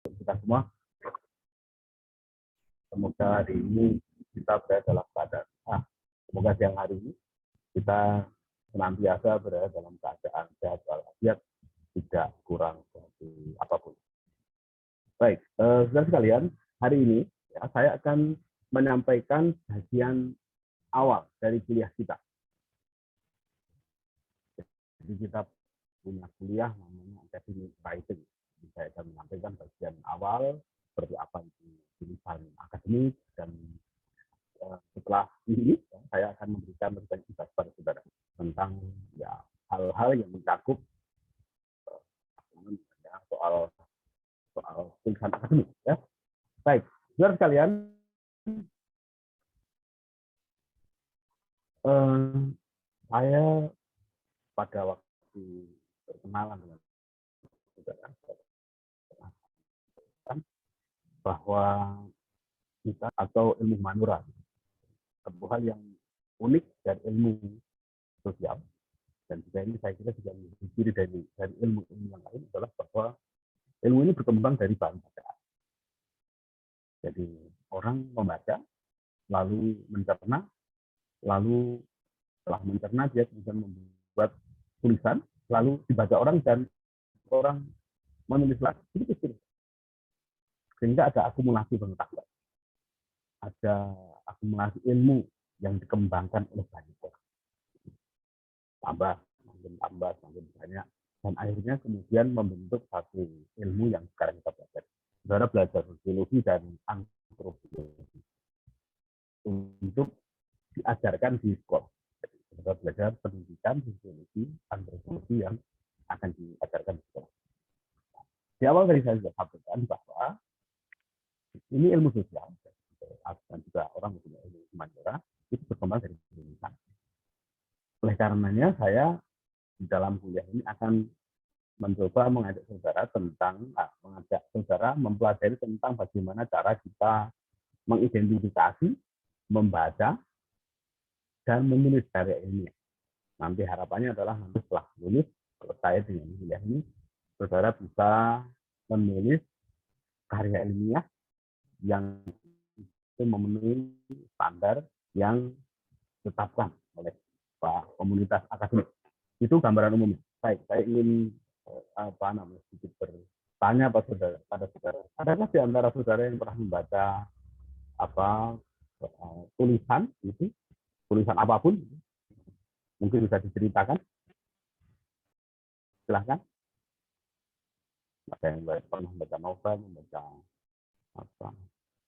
kita semua. Semoga hari ini kita berada dalam keadaan semoga siang hari ini kita senantiasa berada dalam keadaan sehat walafiat, tidak kurang dari apapun. Baik, saudara sekalian, hari ini ya, saya akan menyampaikan bagian awal dari kuliah kita. Jadi kita punya kuliah namanya academic writing. Jadi saya akan menyampaikan bagian awal seperti apa itu tulisan akademik, dan setelah ini saya akan memberikan feedback kepada saudara tentang ya hal-hal yang mencakup soal tulisan akademik. Ya. Baik, saudara sekalian, saya pada waktu berkenalan dengan saudara bahwa kita atau ilmu manura, sebuah hal yang unik dari ilmu sosial, dan juga ini saya kira juga menjadi ciri dari ilmu-ilmu yang lain adalah bahwa ilmu ini berkembang dari bahan bacaan. Jadi orang membaca, lalu mencerna, lalu setelah mencerna dia kemudian membuat tulisan, lalu dibaca orang dan orang menulis lagi. Itu sehingga ada akumulasi pengetahuan, ada akumulasi ilmu yang dikembangkan oleh banyak orang. Makin banyak, dan akhirnya kemudian membentuk satu ilmu yang sekarang kita belajar. Saudara belajar sosiologi dan antropologi untuk diajarkan di sekolah. Jadi, saudara belajar pendidikan sosiologi, antropologi yang akan diajarkan di sekolah. Di awal tadi saya sudah sampaikan bahwa ini ilmu sosial, dan juga orang punya ilmu humaniora itu berkembang dari tulisan. Oleh karenanya saya di dalam kuliah ini akan mencoba mengajak saudara mempelajari tentang bagaimana cara kita mengidentifikasi, membaca, dan menulis karya ilmiah. Nanti harapannya adalah nanti setelah lulus, selesai dengan kuliah ini, saudara bisa menulis karya ilmiah yang itu memenuhi standar yang ditetapkan oleh komunitas akademik. Itu gambaran umumnya. Baik, saya ingin sedikit bertanya pada saudara. Adakah di antara saudara yang pernah membaca tulisan itu, tulisan apapun, mungkin bisa diceritakan? Silahkan. Ada yang pernah membaca novel,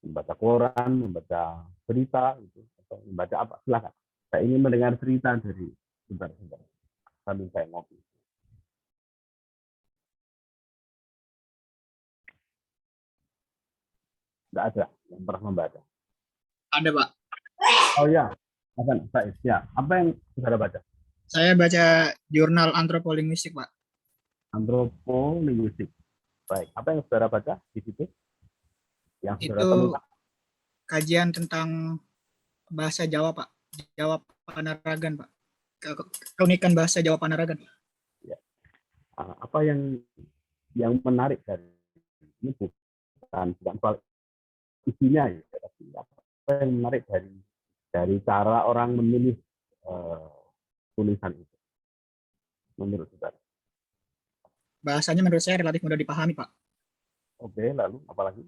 membaca koran, membaca berita, gitu, atau membaca apa? Silahkan. Saya ingin mendengar cerita dari saudara-saudara sambil saya ngopi. Tidak ada yang pernah membaca. Ada, Pak. Oh ya, baik. Ya, apa yang saudara baca? Saya baca jurnal antropolinguistik, Pak. Antropolinguistik. Baik, apa yang saudara baca di situ? Yang saudara Itu temukan? kajian tentang bahasa Jawa, Pak. Jawa Panaragan, Pak. Keunikan bahasa Jawa Panaragan. Ya. Apa yang menarik dari ini bukan soal isinya ya, tapi apa yang menarik dari cara orang menulis tulisan itu menurut saudara? Bahasanya menurut saya relatif mudah dipahami, Pak. Oke, lalu apalagi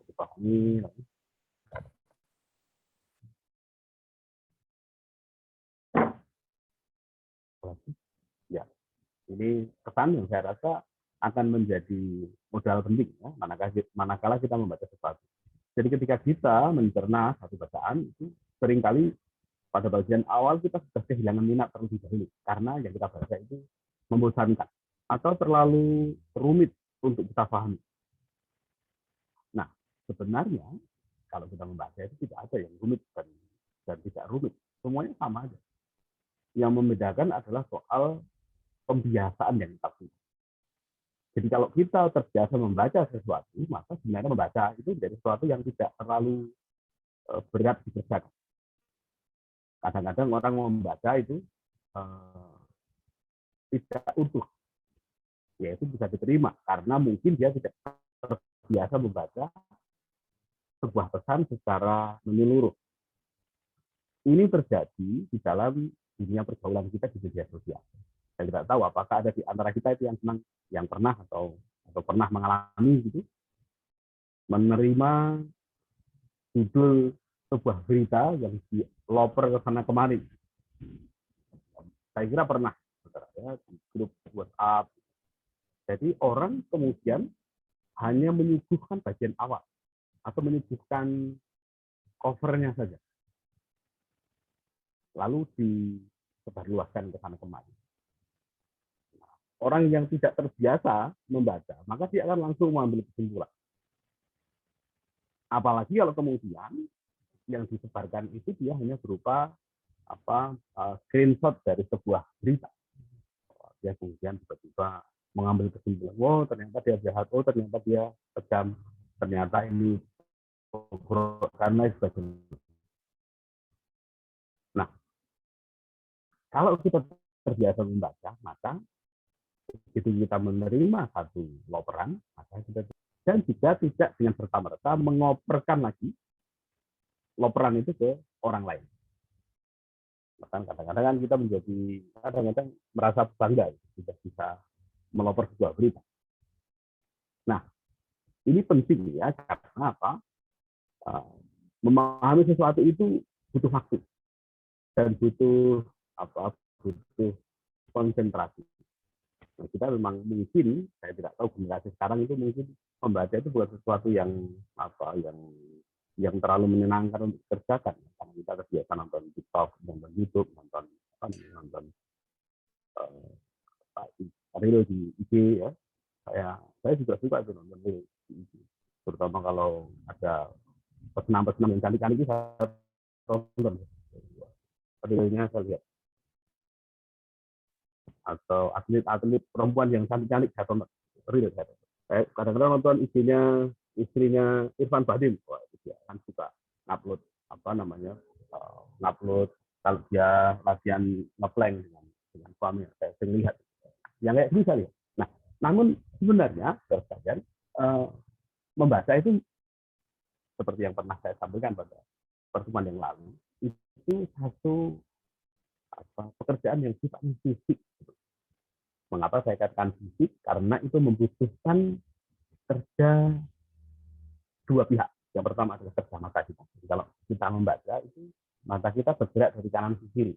dipahami lagi? Ya, ini kesan yang saya rasa akan menjadi modal penting ya, manakala kita membaca sesuatu. Jadi ketika kita mencerna satu bacaan itu seringkali pada bagian awal kita sudah kehilangan minat terlebih dahulu karena yang kita baca itu membosankan atau terlalu rumit untuk kita pahami. Nah, sebenarnya kalau kita membaca itu tidak ada yang rumit dan tidak rumit. Semuanya sama aja. Yang membedakan adalah soal pembiasaan yang kita punya. Jadi kalau kita terbiasa membaca sesuatu, maka sebenarnya membaca itu menjadi sesuatu yang tidak terlalu berat dikerjakan. Kadang-kadang orang membaca itu tidak utuh, yaitu bisa diterima karena mungkin dia tidak biasa membaca sebuah pesan secara menyeluruh. Ini terjadi di dalam dunia pergaulan kita di media sosial. Saya tidak tahu apakah ada di antara kita itu yang senang, yang pernah atau pernah mengalami gitu, menerima judul sebuah berita yang diloper ke sana kemari. Saya kira pernah, ya, di grup WhatsApp. Jadi orang kemudian hanya menyuguhkan bagian awal atau menyuguhkan covernya saja, lalu disebarluaskan ke sana kemari. Orang yang tidak terbiasa membaca, maka dia akan langsung mengambil kesimpulan. Apalagi kalau kemudian yang disebarkan itu dia hanya berupa screenshot dari sebuah berita. Dia kemudian tiba-tiba mengambil kesimpulan, wow ternyata dia jahat, oh ternyata dia kejam, ternyata ini karena sebagainya. Nah, kalau kita terbiasa membaca, maka begitu kita menerima satu loperan, maka kita dan juga tidak dengan serta-merta mengoperkan lagi loperan itu ke orang lain. Bahkan kadang-kadang kan kita menjadi kadang-kadang merasa bangga kita bisa meloper sebuah berita. Nah, ini penting ya, karena apa? Memahami sesuatu itu butuh waktu dan butuh butuh konsentrasi. Nah, kita memang mungkin, saya tidak tahu generasi sekarang itu mungkin membaca itu bukan sesuatu yang yang terlalu menyenangkan untuk dikerjakan. Karena kita terbiasa nonton TikTok, nonton YouTube, nonton reel di IG ya. Saya juga suka itu nonton reel di IG. Terutama kalau ada pesenam-pesenam yang cantik-cantik itu saya tonton. Reelnya saya lihat. Atau atlet-atlet perempuan yang cantik-cantik saya tonton. Real saya tonton. Saya kadang-kadang nonton istrinya Irfan Bahdim. Wah, itu dia kan suka ngupload ngupload kalau dia latihan ngeplank dengan suaminya. Saya sering lihat. Yang kayak bisa lihat. Nah, namun sebenarnya sekalian membaca itu seperti yang pernah saya sampaikan pada pertemuan yang lalu, itu satu pekerjaan yang sifatnya fisik. Mengapa saya katakan fisik? Karena itu membutuhkan kerja dua pihak. Yang pertama adalah kerja mata kita. Jadi kalau kita membaca itu mata kita bergerak dari kanan ke kiri.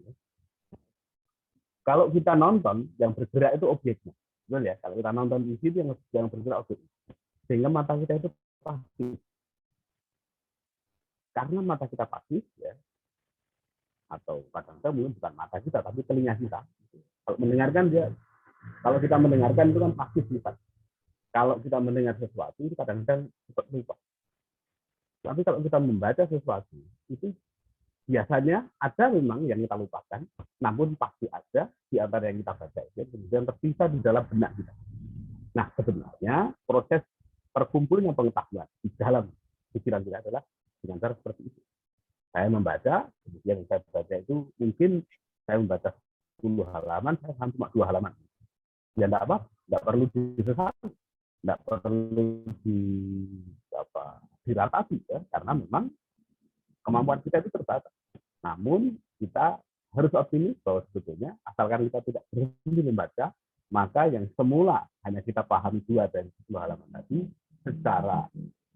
Kalau kita nonton, yang bergerak itu objeknya. Betul ya? Kalau kita nonton di situ yang bergerak objeknya. Sehingga mata kita itu pasif. Karena mata kita pasif, ya, atau kadang-kadang mungkin bukan mata kita, tapi telinga kita. Kalau mendengarkan kalau kita mendengarkan itu kan pasif sifat. Kalau kita mendengar sesuatu itu kadang-kadang cepat lupa. Tapi kalau kita membaca sesuatu itu biasanya ada memang yang kita lupakan, namun pasti ada di antara yang kita baca itu kemudian terpisah di dalam benak kita. Nah, sebenarnya proses terkumpulnya pengetahuan di dalam pikiran kita adalah dengan cara seperti itu. Saya membaca, kemudian yang saya baca itu mungkin saya membaca 10 halaman, saya cuma 2 halaman. Ya enggak apa, enggak perlu disesati, enggak perlu diratapi ya, karena memang kemampuan kita itu terbatas. Namun kita harus optimis bahwa sebetulnya asalkan kita tidak berhenti membaca, maka yang semula hanya kita pahami 2 dari 10 halaman tadi, secara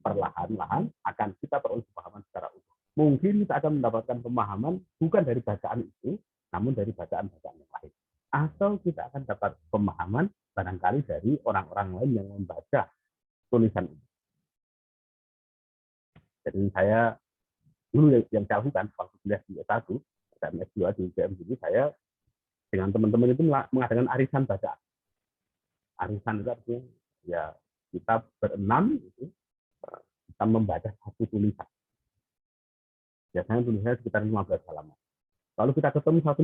perlahan-lahan akan kita peroleh pemahaman secara utuh. Mungkin kita akan mendapatkan pemahaman bukan dari bacaan itu, namun dari bacaan-bacaan yang lain. Atau kita akan dapat pemahaman barangkali dari orang-orang lain yang membaca tulisan ini. Jadi saya dulu yang saya lakukan waktu kuliah di S1 dan S2 di UGM, jadi saya dengan teman-teman itu mengadakan arisan bacaan. Arisan itu artinya ya kita berenam itu kita membaca satu tulisan. Biasanya tulisannya sekitar 15 halaman. Lalu kita ketemu satu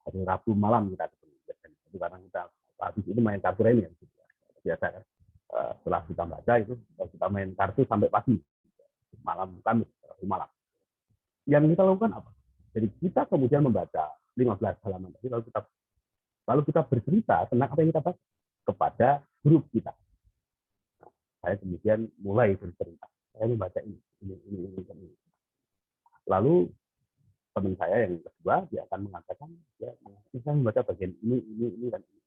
hari Rabu malam kita ketemu. Jadi karena kita habis itu main kartu remi yang biasa kan. Setelah kita baca itu kita main kartu sampai pagi malam Kamis malam. Yang kita lakukan apa? Jadi kita kemudian membaca 15 halaman tadi lalu kita bercerita tentang apa yang kita baca. kepada grup kita. Saya kemudian mulai bercerita, saya membaca ini. Lalu teman saya yang kedua dia akan mengatakan, ya, saya membaca bagian ini dan ini.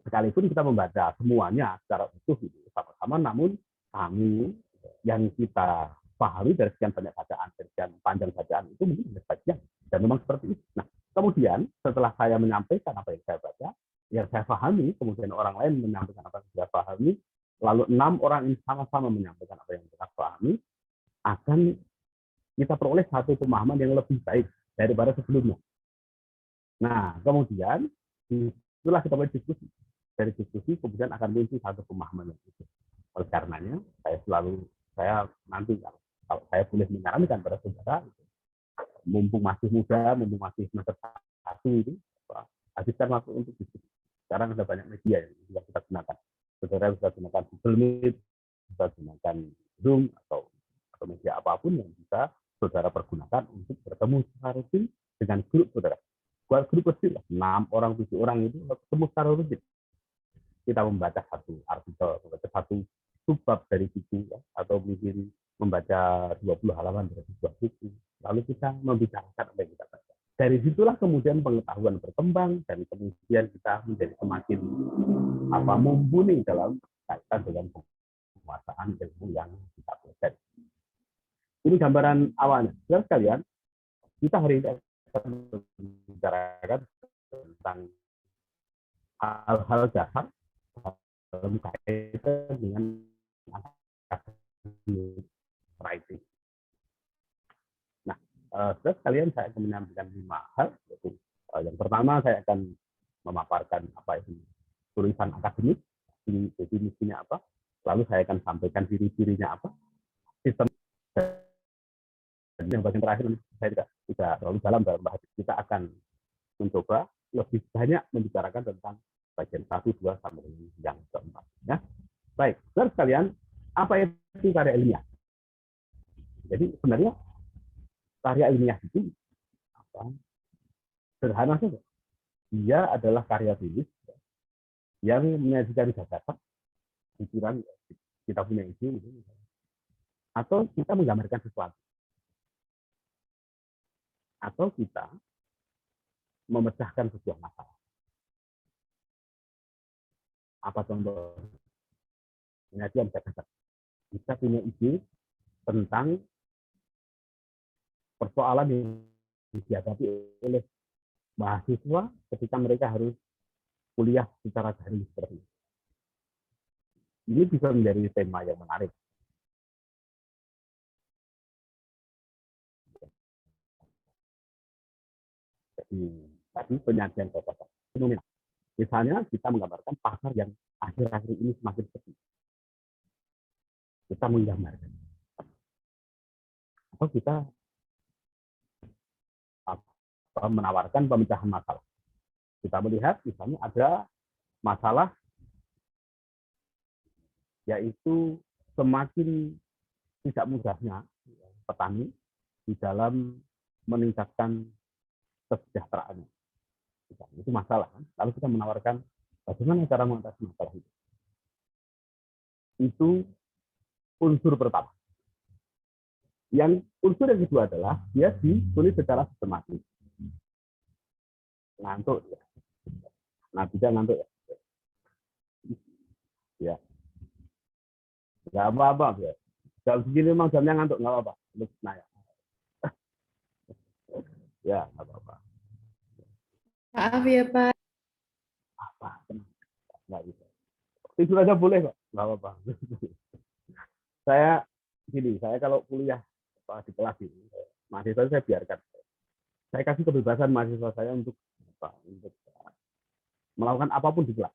Sekalipun kita membaca semuanya secara utuh gitu, sama-sama, namun kami yang kita pahami dari sekian banyak bacaan, dari sekian panjang bacaan itu mungkin hanya sebagian, dan memang seperti itu. Nah, kemudian setelah saya menyampaikan apa yang saya baca, yang saya pahami, kemudian orang lain menyampaikan apa yang saya pahami, lalu 6 orang ini sama-sama menyampaikan apa yang kita pahami, akan kita peroleh satu pemahaman yang lebih baik daripada sebelumnya. Nah, kemudian itulah kita mulai diskusi. Dari diskusi kemudian akan muncul satu pemahaman yang itu. Oleh karenanya, saya nanti kalau saya boleh menyarankan pada saudara, mumpung masih muda, mumpung masih semester 1 itu, habiskan waktu untuk diskusi. Sekarang ada banyak media yang bisa kita gunakan. Saudara bisa gunakan Google Meet, bisa gunakan Zoom atau media apapun yang bisa saudara pergunakan untuk bertemu secara rutin dengan grup saudara. Buat grup kecil, 6 orang, 7 orang itu ketemu secara rutin. Kita membaca satu artikel, membaca satu subbab dari buku, ya, atau mungkin membaca 20 halaman dari sebuah buku. Lalu kita membicarakan apa yang kita baca. Dari situlah kemudian pengetahuan berkembang, dan kemudian kita menjadi semakin mumpuni dalam kaitan dengan penguasaan ilmu yang kita pelajari. Ini gambaran awalnya. Saudara sekalian, kita hari ini akan membicarakan tentang hal-hal dasar dalam kaitan dengan writing. Nah, saudara sekalian, saya akan menyampaikan 5 hal. Yaitu, yang pertama, saya akan memaparkan apa itu tulisan akademik, definisinya apa. Lalu saya akan sampaikan ciri-cirinya apa, sistem. Dan yang bagian terakhir, saya tidak terlalu dalam bahas. Kita akan mencoba lebih banyak membicarakan tentang bagian 1, 2, sampai dengan yang keempat. Ya. Baik, saudara sekalian, apa itu karya ilmiah? Jadi sebenarnya karya ilmiah itu sederhana saja. Dia adalah karya tulis yang menyajikan gagasan, pikiran, kita punya ide, atau kita menggambarkan sesuatu, atau kita memecahkan sebuah masalah. Apa contoh? Penyajian gagasan. Kita punya ide tentang persoalan yang dihadapi oleh mahasiswa ketika mereka harus kuliah secara daring seperti ini. Ini bisa menjadi tema yang menarik. Jadi, tadi penyajian gagasan fenomenal. Misalnya kita menggambarkan pasar yang akhir-akhir ini semakin sepi. Kita menggambarkan. Atau kita menawarkan pemecahan masalah. Kita melihat misalnya ada masalah yaitu semakin tidak mudahnya petani di dalam meningkatkan kesejahteraan. Itu masalah. Lalu kita menawarkan bagaimana cara mengatasi masalah itu. Itu unsur pertama. Yang unsur yang kedua adalah dia ditulis secara sistematis. Ngantuk ya. Nah, tidak ngantuk ya. Ya. Nggak apa-apa ya. Jam segini memang jamnya ngantuk, nggak apa-apa. Nah, ya. Ya, nggak apa-apa. Maaf ya Pak. Apa? Nggak bisa. Tidur aja boleh kok, nggak apa-apa. Saya kalau kuliah di kelas ini, mahasiswa saya biarkan. Saya kasih kebebasan mahasiswa saya untuk melakukan apapun di kelas.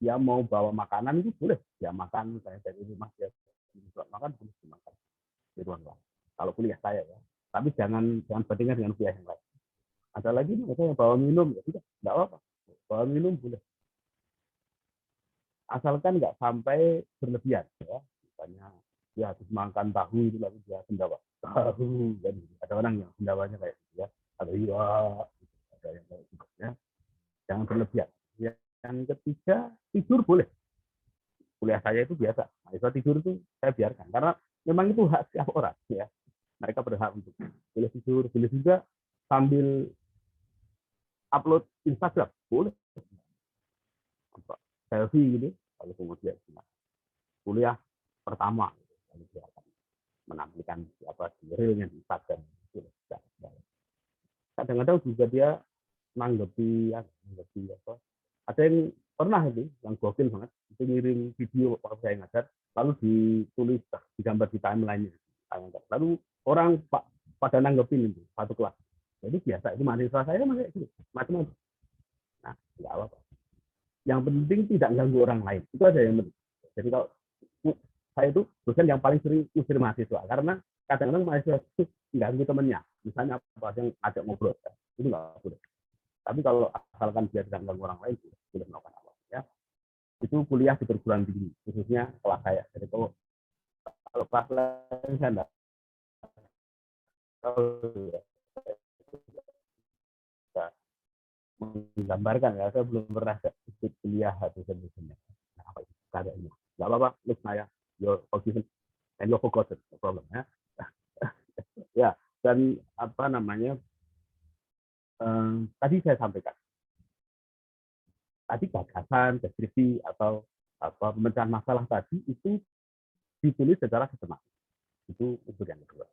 Dia mau bawa makanan itu boleh, dia makan, saya dari rumah dia makan boleh dimakan di ruang kelas. Kalau kuliah saya ya, tapi jangan bandingkan dengan kuliah yang lain. Ada lagi yang bawa minum, ya tidak apa-apa, bawa minum boleh, asalkan nggak sampai berlebihan ya. Misalnya dia habis makan tahu itu lalu dia sendawa tahu, dan ada orang yang sendawanya kayak gitu ya, ada yang kayak gitu ya, jangan berlebihan. Yang ketiga, tidur boleh. Kuliah saya itu biasa. Mahasiswa tidur itu saya biarkan karena memang itu hak setiap orang ya. Mereka berhak untuk boleh tidur, boleh juga sambil upload Instagram, boleh. Selfie gitu, lalu kemudian kuliah pertama lalu dia akan menampilkan apa realnya di Instagram. Kadang-kadang juga dia nanggepi apa. Ada yang pernah itu yang gokil banget, itu ngirim video waktu saya ngajar, lalu ditulis digambar di timeline-nya. Lalu orang pada nanggepin itu satu kelas. Jadi biasa itu mahasiswa saya masih gitu, macam-macam. Nah, nggak apa-apa. Yang penting tidak ganggu orang lain. Itu aja yang penting. Jadi kalau saya itu dosen yang paling sering usir mahasiswa karena kadang-kadang mahasiswa itu ganggu temennya. Misalnya apa yang ajak ngobrol, itu nggak boleh. Tapi kalau asalkan dia tidak ganggu orang lain, boleh melakukan apa ya. Itu kuliah di perguruan tinggi, khususnya kelas saya. Jadi kalau kelas lain saya enggak menggambarkan ya, saya belum pernah ikut kuliah dosen-dosennya. Nah, apa itu karyanya? Nggak apa-apa, look saya, you're forgiven and you're forgotten, no problem ya. Ya, dan apa namanya? Tadi saya sampaikan, tadi gagasan, deskripsi atau apa pemecahan masalah tadi itu ditulis secara sistematis. Itu unsur yang kedua.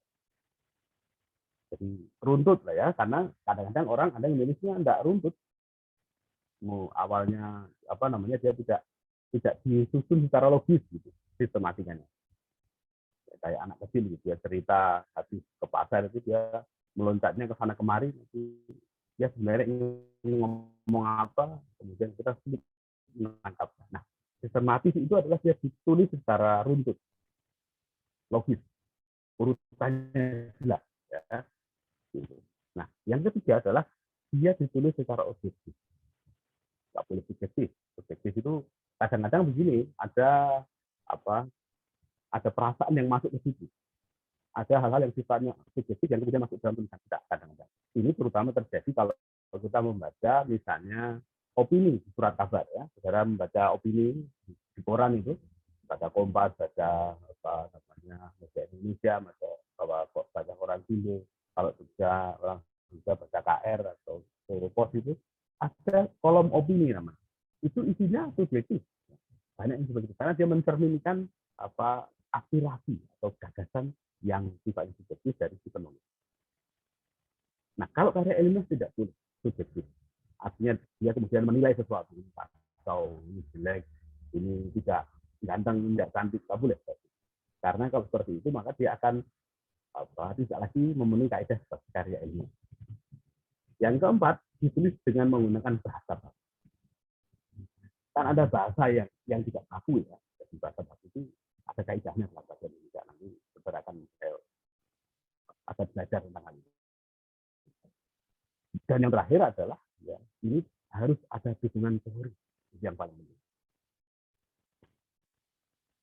Jadi runtut lah ya, karena kadang-kadang orang ada yang nulisnya enggak runtut. Mau awalnya apa namanya dia tidak disusun secara logis gitu sistematikanya. Kayak anak kecil gitu ya, cerita habis ke pasar itu dia meloncatnya ke sana kemari, dia sebenarnya ingin ngomong apa, kemudian kita sulit menangkap. Nah, sistematis itu adalah dia ditulis secara runtut, logis, urutannya jelas. Ya. Nah, yang ketiga adalah dia ditulis secara objektif. Nggak boleh subjektif. Subjektif itu kadang-kadang begini, ada apa? Ada perasaan yang masuk ke situ. Ada hal-hal yang sifatnya subjektif yang kemudian masuk dalam tulisan kita kadang-kadang. Ini terutama terjadi kalau kita membaca misalnya opini di surat kabar ya. Saudara membaca opini di koran itu, baca Kompas, baca apa namanya, baca Indonesia, baca koran Indo, kalau juga orang juga baca KR atau Pos itu ada kolom opini namanya. Itu isinya subjektif. Banyak yang seperti itu karena dia mencerminkan apa aspirasi atau gagasan yang sifatnya subjektif dari si penulis. Nah, kalau karya ilmiah tidak boleh subjektif. Artinya dia kemudian menilai sesuatu atau ini jelek, ini tidak ganteng, tidak cantik, tidak boleh. Karena kalau seperti itu maka dia akan tidak lagi memenuhi kaidah sebagai karya ilmiah. Yang keempat, ditulis dengan menggunakan bahasa baku. Kan ada bahasa yang tidak baku ya. Jadi bahasa baku itu ada kaidahnya dalam bahasa Indonesia. Nanti saudara akan ada belajar tentang hal ini. Dan yang terakhir adalah ya, ini harus ada dukungan teori yang paling penting.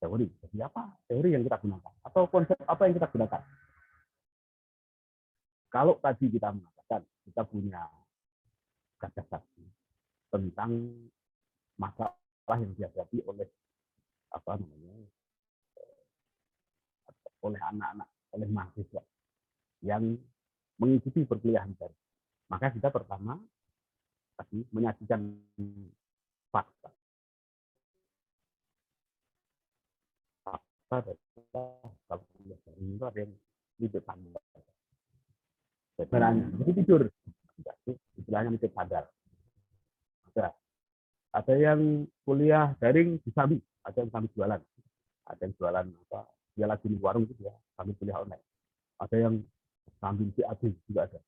Teori, jadi apa? Teori yang kita gunakan atau konsep apa yang kita gunakan? Kalau tadi kita mengatakan kita punya gagasan tentang masalah yang dihadapi oleh apa namanya oleh anak-anak, oleh mahasiswa yang mengikuti perkuliahan baru. Maka kita pertama tadi menyajikan fakta. Fakta adalah kalau itu ada yang hidup tanggal. Sebenarnya, jadi tidur. Istilahnya mungkin sadar. Ada yang kuliah daring di Sambi, ada yang sambil jualan. Ada yang jualan apa? Dia lagi di warung gitu ya, sambil kuliah online. Ada yang sambil CAD juga ada.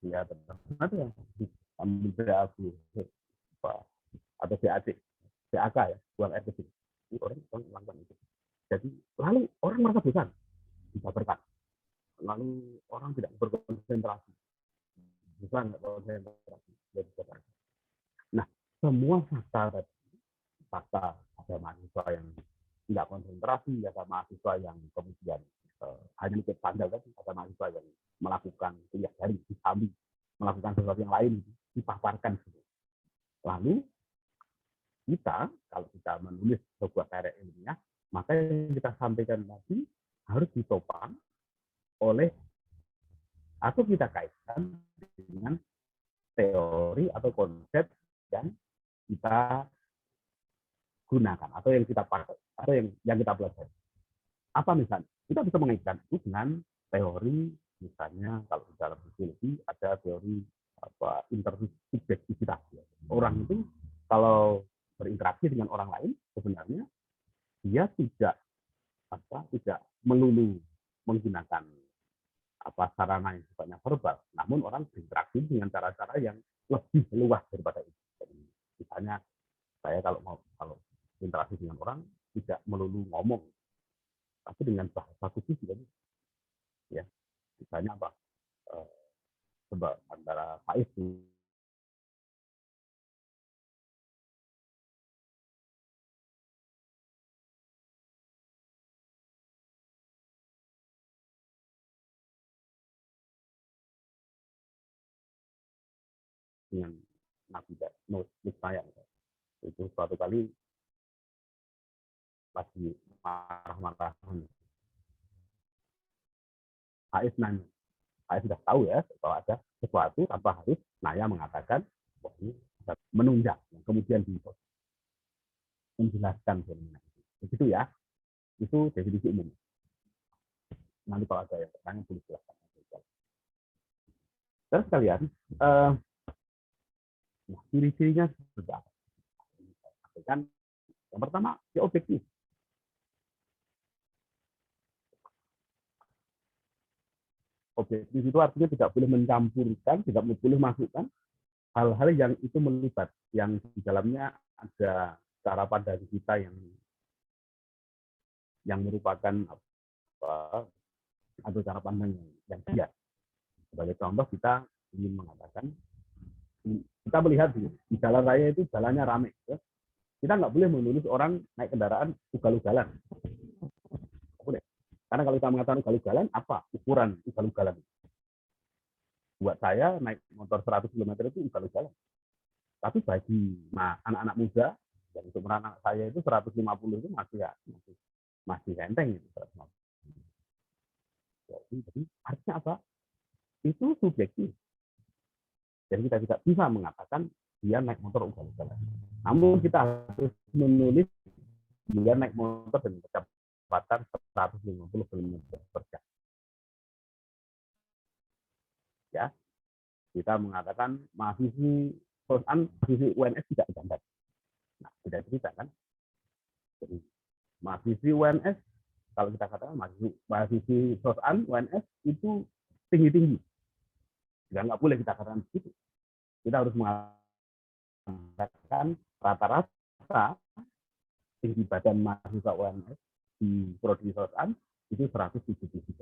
Ya, ada yang sambil CAD atau CAD, CAK ya, buang air kecil. Ini orang melakukan itu. Jadi lalu orang merasa bosan, bisa berkat. Lalu orang tidak berkonsentrasi. Bisa nggak konsentrasi. Nah, semua fakta ada mahasiswa yang tidak konsentrasi, ada mahasiswa yang kemudian hanya mikir pandang, ada mahasiswa yang melakukan kuliah daring di Sambi, melakukan sesuatu dipaparkan. Lalu kita, kalau kita menulis sebuah karya ilmiah, maka yang kita sampaikan tadi harus ditopang oleh atau kita kaitkan dengan teori atau konsep yang kita gunakan atau yang kita pakai atau yang kita pelajari. Apa misalnya? Kita bisa mengaitkan itu dengan teori, misalnya kalau dalam psikologi ada teori intersubjektivitas. Orang itu kalau berinteraksi dengan orang lain sebenarnya dia tidak melulu menggunakan sarana yang sifatnya verbal, namun orang berinteraksi dengan cara-cara yang lebih luas daripada itu. Jadi, misalnya saya kalau interaksi dengan orang tidak melulu ngomong, tapi dengan bahasa tubuh juga. Ya, misalnya sebab antara Faiz dengan Nabi Nuh saya itu suatu kali lagi marah-marah. Faiz nanya, Faiz sudah tahu ya bahwa ada sesuatu tanpa harus Naya mengatakan bahwa ini menunjang, kemudian menjelaskan fenomena itu. Begitu ya, itu definisi umum. Nanti kalau ada yang bertanya boleh silakan. Terus sekalian, ciri-cirinya seperti apa? Yang pertama, dia objektif. Objektif itu artinya tidak boleh mencampurkan, tidak boleh masukkan hal-hal yang itu melibat, yang di dalamnya ada cara pandang kita yang merupakan atau cara pandang yang dia. Sebagai contoh, kita ingin mengatakan, kita melihat di jalan raya itu jalannya ramai. Ya. Kita nggak boleh menulis orang naik kendaraan ugal-ugalan. Boleh. Karena kalau kita mengatakan ugal-ugalan, apa ukuran ugal-ugalan? Buat saya naik motor 100 km itu ugal-ugalan. Tapi bagi anak-anak muda, dan untuk anak saya itu 150 itu masih enteng itu. Jadi artinya apa? Itu subjektif. Jadi kita tidak bisa mengatakan dia naik motor ugal-ugalan. Namun kita harus menulis dia naik motor dengan kecepatan 150 km per jam. Ya, kita mengatakan mahasiswi UNS tidak standar. Nah, tidak cerita kan? Jadi mahasiswi UNS, kalau kita katakan mahasiswi SOSAN UNS itu tinggi-tinggi. Nggak boleh kita katakan begitu. Kita harus mengatakan rata-rata tinggi badan mahasiswa UNS di prodi SOSAN itu 173.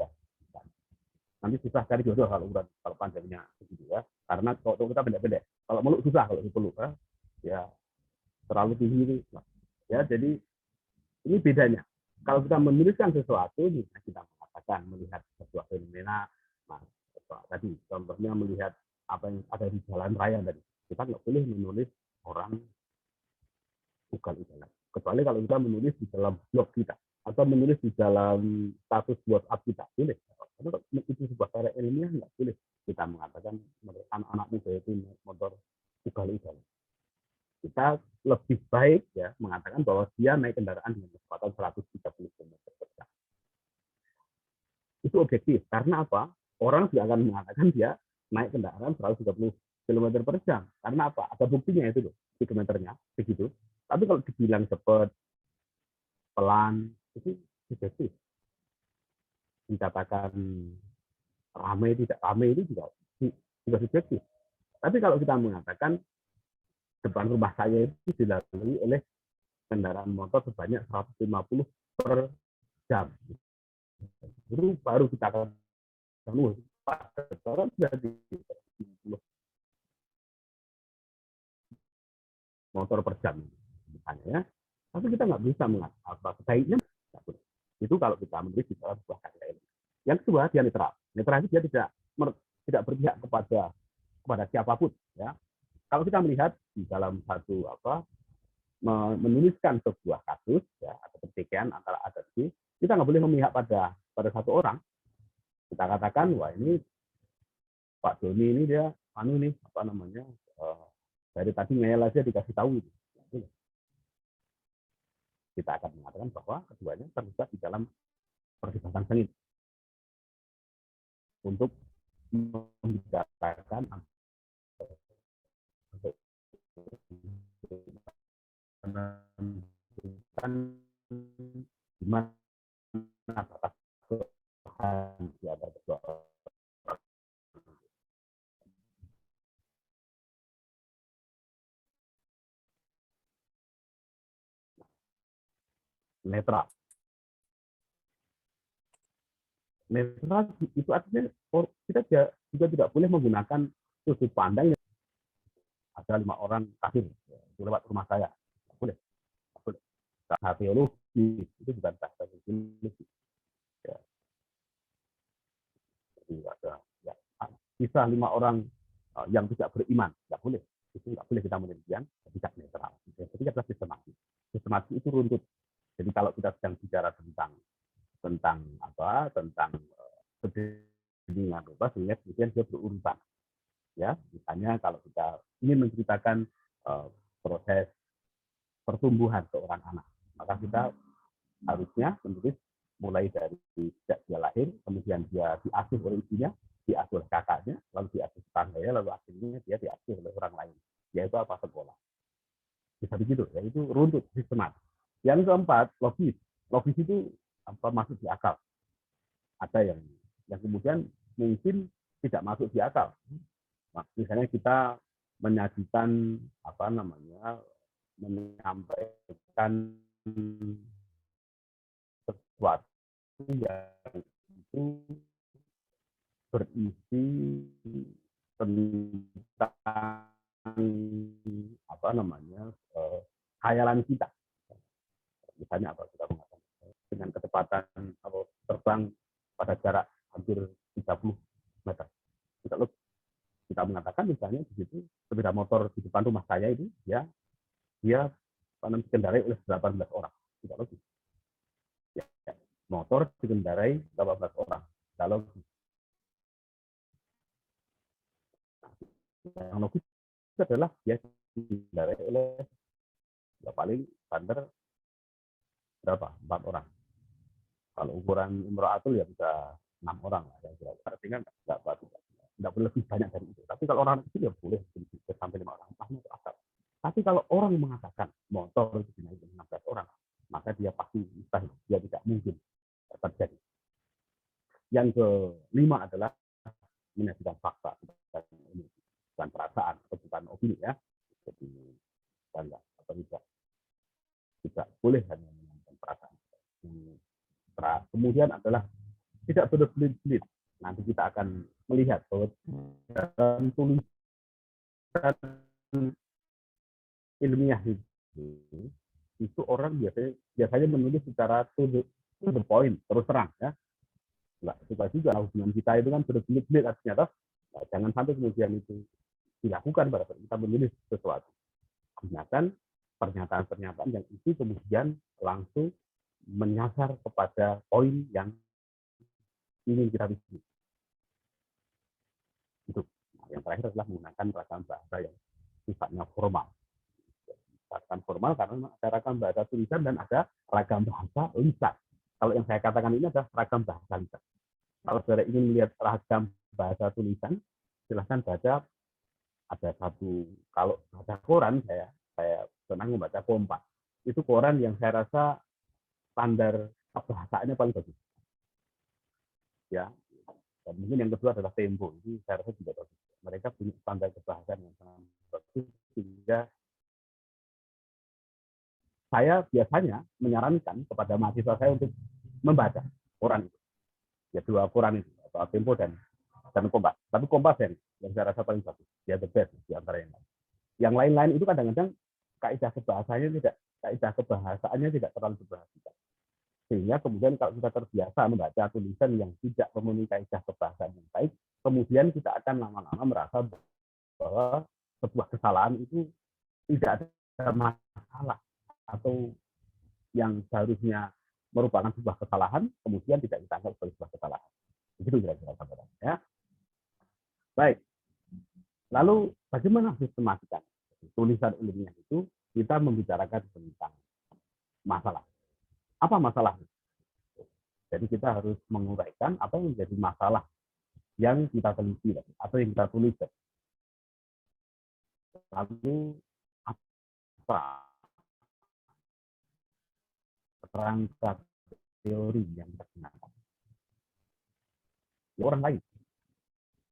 Nanti susah cari jodoh kalau panjangnya begitu ya. Karena kalau kita pendek-pendek, kalau meluk susah kalau dipeluk ya terlalu tinggi itu. Ya, jadi ini bedanya. Kalau kita menuliskan sesuatu, kita mengatakan melihat sebuah fenomena, tadi contohnya melihat apa yang ada di jalan raya tadi. Kita nggak boleh menulis orang ugal-ugalan. Kecuali kalau kita menulis di dalam blog kita atau menulis di dalam status WhatsApp kita, boleh. Karena itu sebuah karya ilmiah nggak boleh kita mengatakan anak-anak muda itu motor ugal-ugalan. Kita lebih baik ya mengatakan bahwa dia naik kendaraan dengan kecepatan 130 km per jam. Itu objektif. Karena apa? Orang juga akan mengatakan dia naik kendaraan 130 km per jam. Karena apa? Ada buktinya itu loh, kilometernya begitu. Tapi kalau dibilang cepat, pelan, itu subjektif. Dikatakan ramai tidak ramai itu juga subjektif. Tapi kalau kita mengatakan depan rumah saya itu dilalui oleh kendaraan motor sebanyak 150 per jam, itu baru kita akan orang sudah di motor per jam misalnya ya. Tapi kita nggak bisa mengatakan sebaiknya itu kalau kita menulis di dalam sebuah karya ilmiah. Yang kedua, dia netral. Netral itu dia tidak berpihak kepada siapapun ya. kalau kita melihat di dalam satu menuliskan sebuah kasus ya, atau pertikaian antara A dan B, kita nggak boleh memihak pada satu orang. Kita katakan, wah ini Pak Doni ini dia dari tadi ngeyel aja dikasih tahu. Kita akan mengatakan bahwa keduanya terlibat di dalam perdebatan sengit untuk membicarakan menentukan gimana batas di antara kedua orang. Netral. Netral itu artinya kita juga tidak boleh menggunakan sudut pandang yang ada 5 orang kafir itu lewat rumah saya. Tidak boleh. Bahasa teologi itu bukan bahasa teologi. Ya. Jadi ada kisah 5 orang yang tidak beriman, tidak boleh. Itu tidak boleh kita menelitian, tidak netral. Jadi adalah sistematis. Sistematis itu runtut. Jadi kalau kita sedang bicara tentang kepentingan bebas, kemudian dia berurutan. Ya, misalnya kalau kita ingin menceritakan proses pertumbuhan seorang anak, maka kita harusnya menulis mulai dari sejak dia lahir, kemudian dia diasuh oleh ibunya, diasuh oleh kakaknya, lalu diasuh tetangganya, lalu akhirnya dia diasuh oleh orang lain, yaitu sekolah. Bisa begitu, ya itu runtut sistematis. Yang keempat, logis. Logis itu masuk di akal. Ada yang kemudian mungkin tidak masuk di akal. Misalnya kita menyajikan menyampaikan sesuatu yang itu berisi tentang khayalan kita. Misalnya kita mengatakan dengan kecepatan terbang pada jarak hampir 30 meter. Kita mengatakan misalnya di situ sepeda motor di depan rumah saya itu dia dikendarai oleh 18 orang. Tidak logis. Ya, motor dikendarai 18 orang. Tidak logis. Yang logis adalah dia dikendarai oleh paling standar berapa? 4 orang. Kalau ukuran imro'atul ya bisa 6 orang. Artinya tidak boleh lebih banyak dari itu. Tapi kalau orang kecil ya boleh sampai 5 orang. Tapi kalau orang mengatakan motor itu dinaikin 16 orang, maka dia pasti mustahil. Dia tidak mungkin terjadi. Yang kelima adalah menyajikan fakta, bukan perasaan atau bukan opini ya. Jadi tidak boleh hanya menyajikan perasaan. Kemudian adalah tidak berbelit-belit. Nanti kita akan melihat bahwa dalam tulisan ilmiah itu orang biasanya menulis secara to the point, terus terang ya. Nah, supaya juga hubungan kita itu kan berbelit-belit artinya jangan sampai kemudian itu dilakukan pada saat kita menulis sesuatu. Gunakan pernyataan-pernyataan yang itu kemudian langsung menyasar kepada poin yang ingin kita tuju. Itu. Nah, yang terakhir adalah menggunakan ragam bahasa yang sifatnya formal. Ragam formal karena ada ragam bahasa tulisan dan ada ragam bahasa lisan. Kalau yang saya katakan ini adalah ragam bahasa lisan. Kalau saudara ingin melihat ragam bahasa tulisan, silahkan baca. Ada satu, kalau baca koran, saya senang membaca Kompas. Itu koran yang saya rasa standar kebahasaannya paling bagus. Ya, dan mungkin yang kedua adalah Tempo. Ini saya rasa juga bagus. Mereka punya standar kebahasaan yang sangat bagus sehingga saya biasanya menyarankan kepada mahasiswa saya untuk membaca koran itu. Ya, 2 koran itu, atau Tempo dan Kompas. Tapi Kompas yang saya rasa paling bagus. Dia the best di antara yang lain. Yang lain-lain itu kadang-kadang kaidah kebahasaannya tidak terlalu diperhatikan. Sehingga kemudian kalau kita terbiasa membaca tulisan yang tidak memenuhi kaidah kebahasaan yang baik, kemudian kita akan lama-lama merasa bahwa sebuah kesalahan itu tidak ada masalah, atau yang seharusnya merupakan sebuah kesalahan kemudian tidak ditangkap sebagai sebuah kesalahan. Begitu kira-kira saudara. Ya. Baik. Lalu bagaimana sistematika tulisan ilmiah itu? Kita membicarakan tentang masalah. Apa masalahnya? Jadi kita harus menguraikan apa yang menjadi masalah yang kita teliti atau yang kita tulis. Lalu apa perangkat teori yang kita gunakan? Ya, orang lain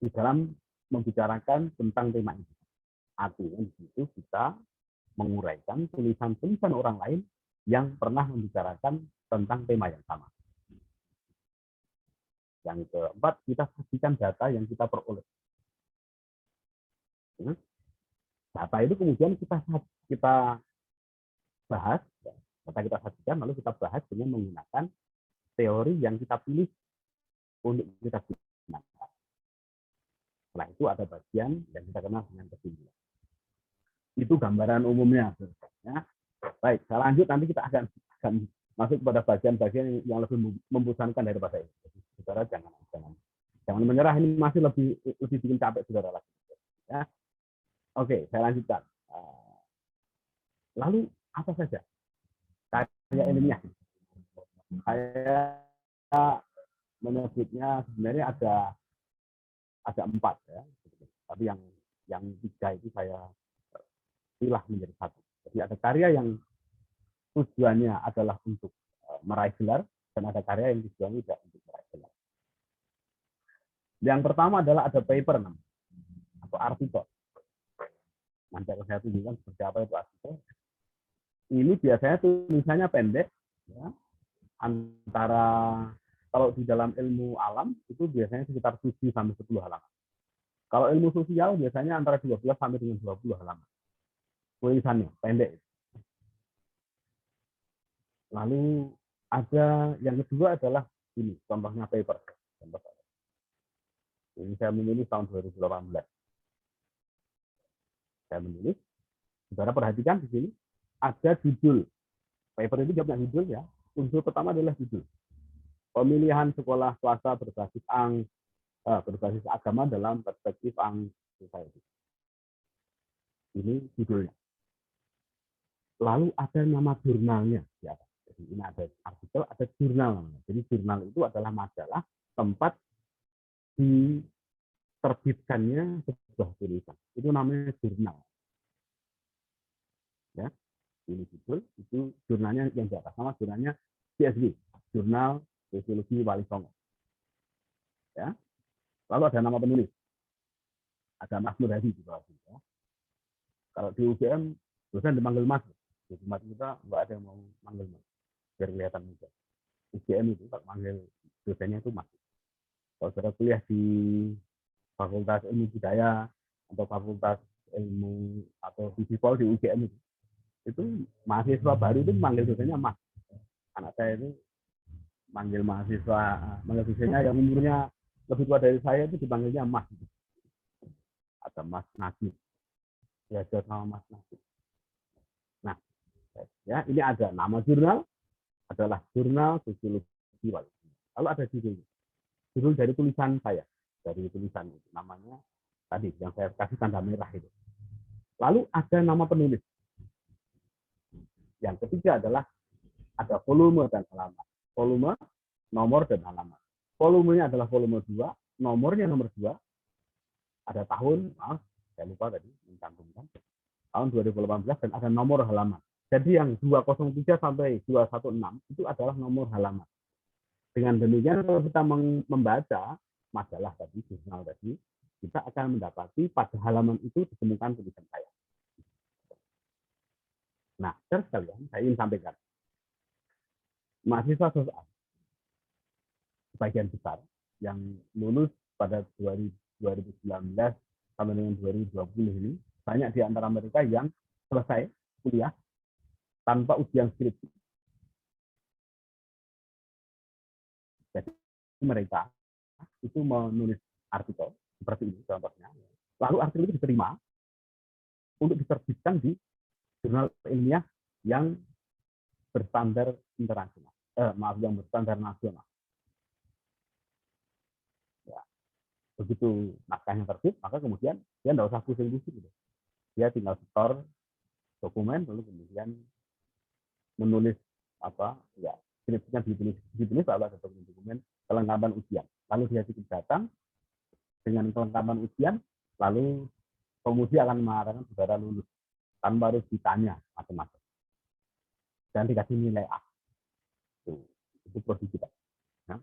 di dalam membicarakan tentang tema ini. Artinya di situ kita menguraikan tulisan-tulisan orang lain yang pernah membicarakan tentang tema yang sama. Yang keempat, kita sajikan data yang kita peroleh. Data itu kemudian kita bahas, data kita sajikan, lalu kita bahas dengan menggunakan teori yang kita pilih untuk kita gunakan. Setelah itu ada bagian yang kita kenal dengan kesimpulan. Itu gambaran umumnya. Baik, saya lanjut, nanti kita akan masuk kepada bagian-bagian yang lebih membosankan daripada itu. Saudara jangan menyerah, ini masih lebih bikin capek saudara lagi. Ya. Oke, saya lanjutkan. Lalu apa saja karya ilmiah? Saya menyebutnya sebenarnya ada 4 ya. Tapi yang 3 itu saya pilah menjadi 1. Jadi ada karya yang tujuannya adalah untuk meraih gelar, dan ada karya yang tujuannya tidak untuk meraih gelar. Yang pertama adalah ada paper atau artikel. Nanti akan saya tunjukkan seperti apa itu artikel. Ini biasanya tulisannya pendek, ya, antara kalau di dalam ilmu alam itu biasanya sekitar 7 sampai 10 halaman. Kalau ilmu sosial biasanya antara 12 sampai dengan 20 halaman. Tulisannya pendek. Lalu ada yang kedua adalah ini, contohnya paper. Ini saya menulis tahun 2018. Saya menulis, saudara perhatikan di sini ada judul. Paper itu juga punya judul ya. Unsur pertama adalah judul. Pemilihan sekolah swasta berbasis agama dalam perspektif society. Ini judulnya. Lalu ada nama jurnalnya di atas. Jadi ini ada artikel, ada jurnal. Jadi jurnal itu adalah majalah tempat diterbitkannya sebuah tulisan. Itu namanya jurnal. Ya, ini judul, itu jurnalnya yang di atas. Nama jurnalnya CSW, Jurnal Sosiologi Wali Songo. Ya. Lalu ada nama penulis. Ada Mas Nur Hadi di bawah sini. Ya. Kalau di UGM, dosen dipanggil Mas. Di tempat kita nggak ada yang mau manggil Mas. Biar kelihatan muda. UGM itu kalau manggil dosennya itu Mas. Kalau saudara kuliah di Fakultas Ilmu Budaya atau Fakultas Ilmu atau Fisipol di UGM itu mahasiswa baru itu manggil dosennya Mas. Anak saya itu manggil dosennya yang umurnya lebih tua dari saya itu dipanggilnya Mas. Ada Mas Najib. Diajar sama Mas Najib. Nah, ya ini ada nama jurnal adalah Jurnal Sosiologi Wali. Lalu ada judul dari tulisan saya, dari tulisan itu namanya tadi yang saya kasih tanda merah itu. Lalu ada nama penulis. Yang ketiga adalah ada volume dan halaman. Volume, nomor, dan halaman. Volumenya adalah volume 2, nomornya nomor 2, ada tahun, saya lupa tadi mencantumkan, tahun 2018, dan ada nomor halaman. Jadi yang 203 sampai 216 itu adalah nomor halaman. Dengan demikian kalau kita membaca majalah tadi, jurnal tadi, kita akan mendapati pada halaman itu ditemukan tulisan saya. Nah, sekalian saya ingin sampaikan. Mahasiswa sosial sebagian besar yang lulus pada 2019 sampai dengan 2020 ini, banyak di antara mereka yang selesai kuliah tanpa ujian skripsi. Jadi mereka itu menulis artikel seperti ini contohnya. Lalu artikel itu diterima untuk diterbitkan di jurnal ilmiah yang berstandar internasional. Yang berstandar nasional. Ya. Begitu naskahnya terbit, maka kemudian dia tidak usah pusing-pusing. Gitu. Dia tinggal store dokumen, lalu kemudian menulis skripsinya ditulis lalu ada dokumen kelengkapan ujian. Lalu dia cukup datang dengan kelengkapan ujian, lalu penguji akan mengatakan saudara lulus tanpa harus ditanya macam-macam dan dikasih nilai A. Itu proses kita. Nah,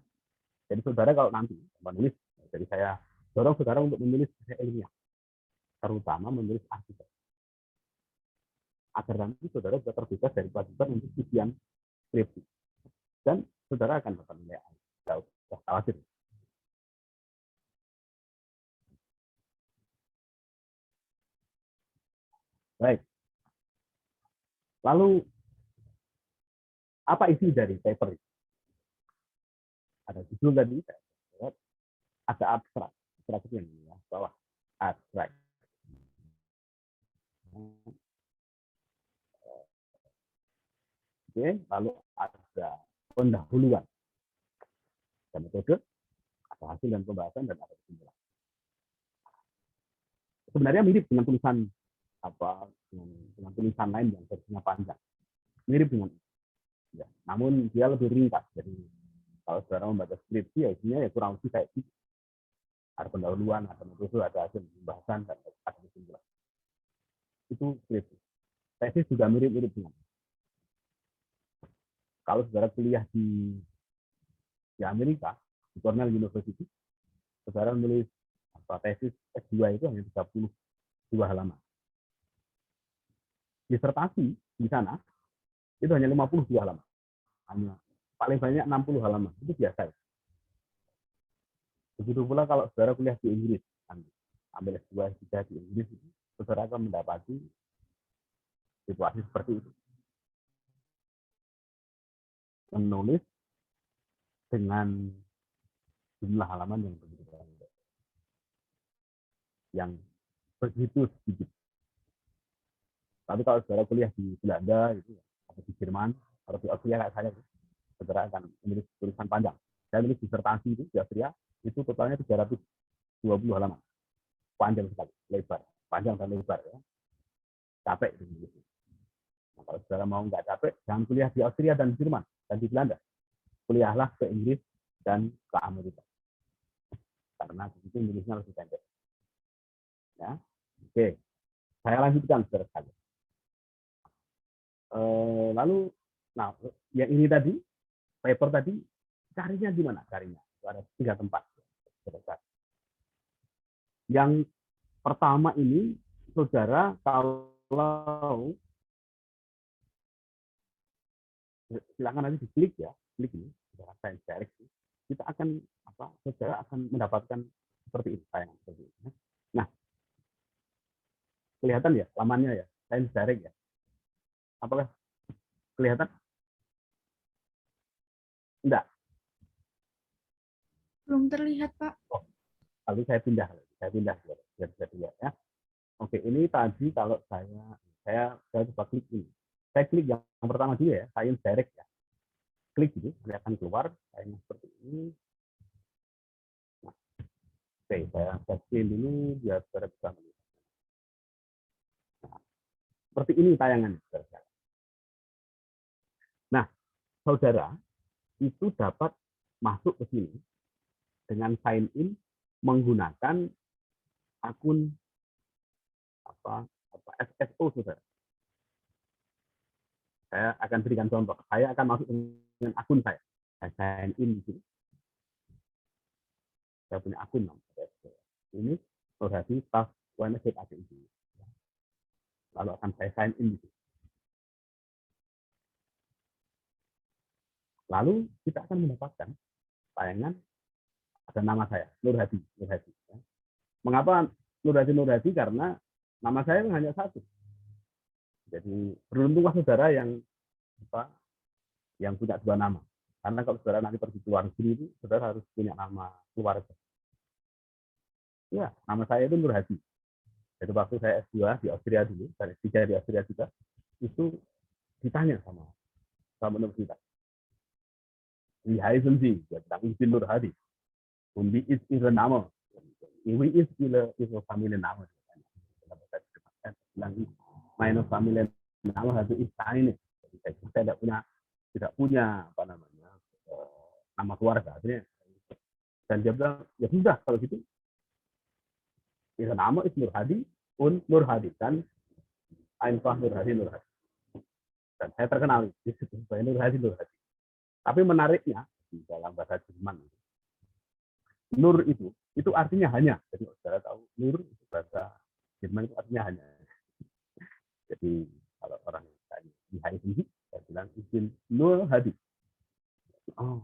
jadi saudara kalau nanti menulis, jadi saya dorong saudara untuk menulis ilmiah, terutama menulis artikel, agar nanti saudara bisa terbebas dari kewajiban untuk ujian skripsi dan saudara akan dapat nilai A. Tidak usah khawatir. Baik. Lalu apa isi dari paper itu? Ada judul tadi, ada abstrak. Abstrak itu yang di bawah. Abstrak. Oke, lalu ada pendahuluan. Ada metode, ada hasil dan pembahasan, dan ada kesimpulan. Sebenarnya mirip dengan tulisan dengan tulisan lain yang versinya panjang. Mirip dengan ya, namun dia lebih ringkas. Jadi kalau saudara membaca skripsi, ya isinya ya kurang lebih kayak gitu. Ada pendahuluan, ada metode, ada hasil pembahasan, dan ada kesimpulan. Itu skripsi. Tesis juga mirip-mirip dengan. Kalau saudara kuliah di Amerika, di Cornell University, saudara menulis tesis S2 itu hanya 32 halaman. Disertasi di sana itu hanya 52 halaman. Hanya paling banyak 60 halaman. Itu biasa. Begitu pula kalau saudara kuliah di Inggris, ambil S2 di Inggris, saudara akan mendapati situasi seperti itu. Menulis dengan jumlah halaman yang begitu banyak. Yang begitu sedikit. Tapi kalau saudara kuliah di Belanda, atau di Jerman, atau di Austria kayak saya, saudara akan menulis tulisan panjang. Saya menulis disertasi itu di Austria, itu totalnya 320 halaman. Panjang sekali, lebar. Panjang dan lebar. Ya. Capek. Nah, kalau saudara mau nggak capek, jangan kuliah di Austria dan Jerman, dan di Belanda. Kuliahlah ke Inggris dan ke Amerika. Karena di situ nulisnya lebih pendek. Ya. Oke. Saya lanjutkan, saudara sekalian. Lalu, nah, yang ini tadi, paper tadi, carinya di mana? Carinya ada 3 tempat. Yang pertama ini, saudara, kalau silakan nanti diklik ya, klik ini, saya direct, kita akan saudara akan mendapatkan seperti itu, sayang seperti ini. Nah, kelihatan ya, lamannya ya, saya direct ya. Apakah kelihatan? Enggak. Belum terlihat, Pak. Oh, lalu saya pindah biar bisa dilihat ya. Oke, ini tadi kalau saya coba klik ini. Saya klik yang pertama dulu ya, Science Direct ya. Klik gitu, dia akan keluar kayaknya seperti ini. Nah, oke, saya screen dulu biar saudara bisa melihat. Nah, seperti ini tayangannya, saudara. Nah, saudara itu dapat masuk ke sini dengan sign in menggunakan akun SSO, saudara. Saya akan berikan contoh. Saya akan masuk dengan akun saya. Saya sign in di sini. Saya punya akun ini Nurhadi staff UNS ACID. Lalu akan saya sign in di sini. Lalu kita akan mendapatkan tayangan ada nama saya, Nurhadi. Mengapa Nurhadi? Karena nama saya hanya satu. Jadi beruntunglah saudara yang punya 2 nama. Karena kalau saudara nanti pergi ke luar negeri itu, saudara harus punya nama keluarga. Ya, nama saya itu Nurhadi. Jadi waktu saya S2 di Austria dulu, dan S3 di Austria juga, itu ditanya sama universitas. Wie heißen Sie? Dia bilang, ich bin Nur Hadi. Und wie ist Ihre Name? Wie ist Ihre Familienname? Saya bilang, meine Familienname itu Isaine. Saya tidak punya apa namanya nama keluarga. Artinya, dan dia bilang, ya sudah kalau gitu, Ihre Name ist Nur Hadi und Nur Hadi. Dan einfach Nur Hadi, Nur Hadi. Dan saya terkenal di situ sebagai Nur Hadi, Nur Hadi. Tapi menariknya di dalam bahasa Jerman, Nur itu artinya hanya. Jadi saudara tahu Nur itu bahasa Jerman itu artinya hanya. Jadi kalau orang tanya di hari ini, saya bilang izin Nur Hadi. Oh,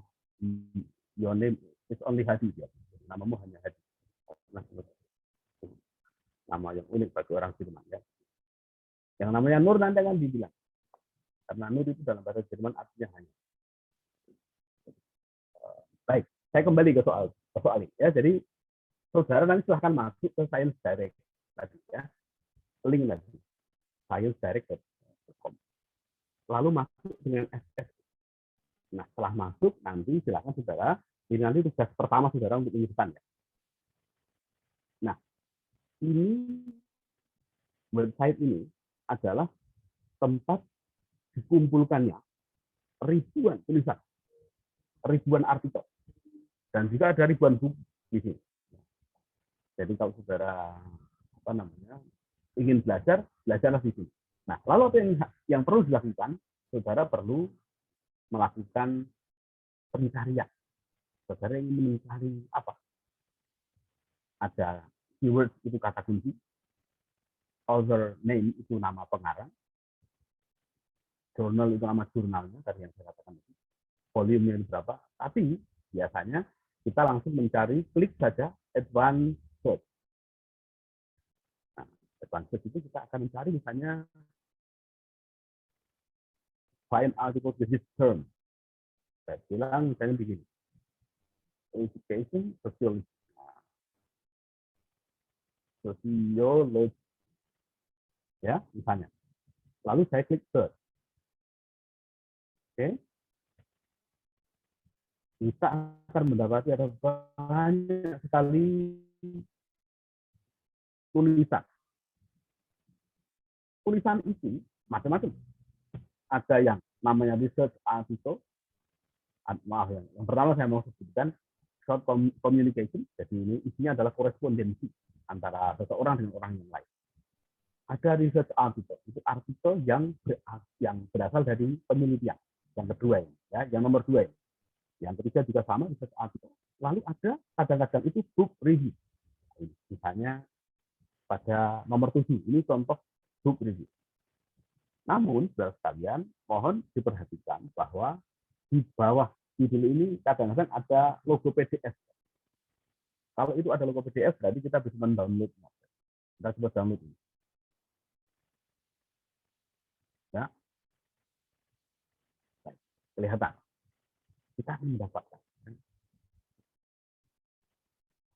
your name is only Hadi. Ya. Namamu hanya Hadi. Nama yang unik bagi orang Jerman. Ya. Yang namanya Nur nanti akan dibilang. Karena Nur itu dalam bahasa Jerman artinya hanya. Baik, saya kembali ke soal ini. Ya, jadi saudara nanti silahkan masuk ke Science Direct tadi ya, link tadi sciencedirect.com. Lalu masuk dengan SS. Nah, setelah masuk nanti silakan saudara, ini nanti tugas pertama saudara untuk menyimpan ya. Nah, ini website ini adalah tempat dikumpulkannya ribuan tulisan, ribuan artikel. Dan juga ada ribuan buku di sini. Jadi kalau saudara ingin belajarlah di sini. Nah, lalu apa yang perlu dilakukan? Saudara perlu melakukan pencarian. Saudara ingin mencari apa? Ada keyword itu kata kunci, author name itu nama pengarang, journal itu nama jurnalnya tadi yang saya katakan itu, volume berapa. Tapi biasanya kita langsung mencari, klik saja advanced search. Nah, advanced search itu kita akan mencari misalnya find article with this term. Saya bilang misalnya begini, education sociology. Sociology. Ya, misalnya. Lalu saya klik search. Oke. Kita akan mendapati ada banyak sekali tulisan. Tulisan itu macam-macam. Ada yang namanya research article. Maaf, yang pertama saya mau sebutkan short communication. Jadi ini isinya adalah korespondensi antara seseorang dengan orang yang lain. Ada research article. Itu artikel yang berasal dari penelitian. Yang kedua ini, ya, yang nomor 2 ini. Yang ketiga juga sama, research article. Lalu ada kadang-kadang itu book review. Misalnya pada nomor 7, ini contoh book review. Namun, saudara sekalian, mohon diperhatikan bahwa di bawah judul ini kadang-kadang ada logo PDF. Kalau itu ada logo PDF, berarti kita bisa mendownload. Kita coba download ini. Ya. Baik. Kelihatan. Kita akan mendapatkan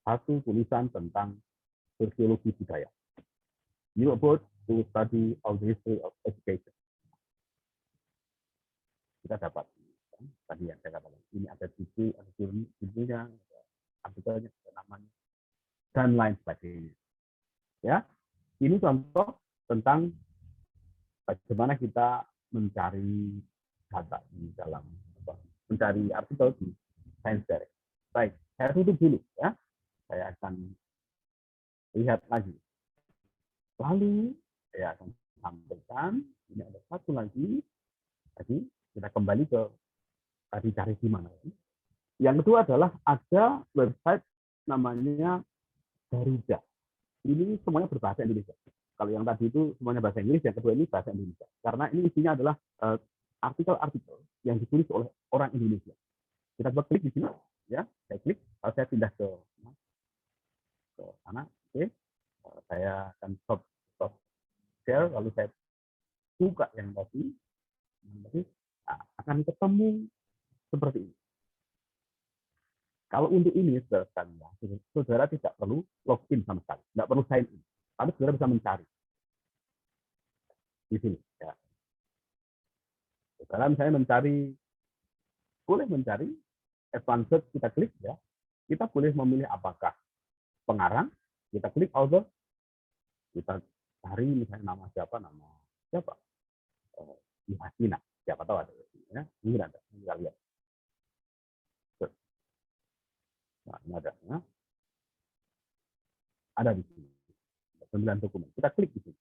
satu tulisan tentang sosiologi budaya. New about to study of the history of education. Kita dapat tadi yang saya katakan. Ini ada buku, ada judulnya, artikelnya, namanya, dan lain sebagainya. Ya, ini contoh tentang bagaimana kita mencari data di dalam mencari artikel di Science Direct. Baik, saya tutup dulu ya. Saya akan lihat lagi. Lalu saya akan sampaikan ini ada satu lagi. Tadi kita kembali ke tadi cari di mana. Yang kedua adalah ada website namanya Garuda. Ini semuanya berbahasa Indonesia. Kalau yang tadi itu semuanya bahasa Inggris, yang kedua ini bahasa Indonesia. Karena ini isinya adalah artikel-artikel yang ditulis oleh orang Indonesia. Kita coba klik di sini, ya. Saya klik, kalau saya pindah ke sana, oke. Saya akan stop share, lalu saya buka yang tadi, nah, akan ketemu seperti ini. Kalau untuk ini, saudara tidak perlu login sama sekali, tidak perlu sign in. Tapi saudara bisa mencari di sini. Ya. Saudara misalnya boleh mencari advanced, kita klik ya. Kita boleh memilih apakah pengarang, kita klik author, kita cari misalnya nama siapa, Hasina, siapa tahu ada ya. Ini ada, kita lihat. Nah, ini ada ya. Ada di sini. 9 dokumen. Kita klik di sini.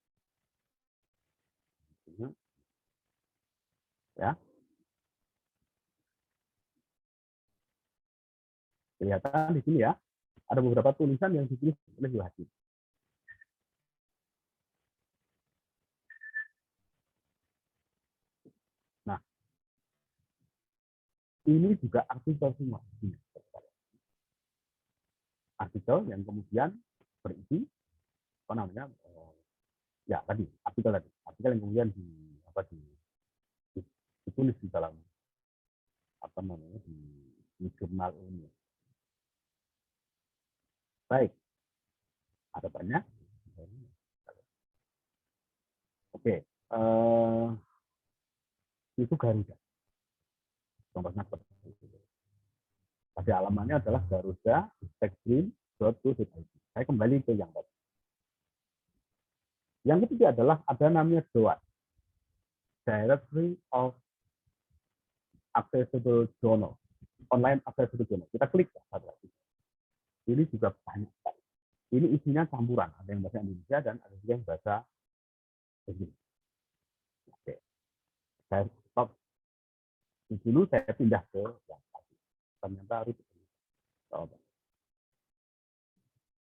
Ya. Kelihatan di sini ya. Ada beberapa tulisan yang ditulis oleh Yohanes. Nah, ini juga artikel semua. Artikel yang kemudian berisi ya tadi artikel yang kemudian ditulis di dalam di jurnal ini. Baik, ada banyak. Oke, itu Garuda. Contohnya seperti itu. Pada alamannya adalah garuda-green.co.id. Saya kembali ke yang tadi. Yang ketiga adalah ada namanya DOA, Directory of Accessible Journal, Online Accessible Journal. Kita klik satu lagi. Ini juga banyak sekali. Ini isinya campuran, ada yang bahasa Indonesia dan ada juga yang bahasa Inggris. Oke, saya stop dulu, saya pindah ke yang tadi. Ternyata harus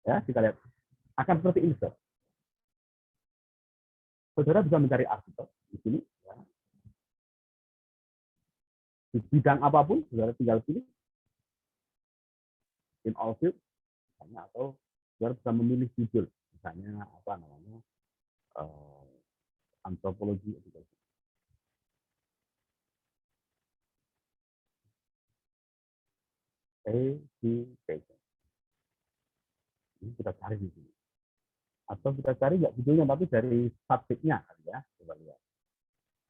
ya, kita lihat akan seperti ini. Saudara bisa mencari artikel di sini. Ya. Di bidang apapun, saudara tinggal pilih in all field, atau saudara bisa memilih judul, misalnya antropologi, education. Ini kita cari di sini. Atau kita cari nggak judulnya, tapi dari subjeknya, ya. Coba lihat.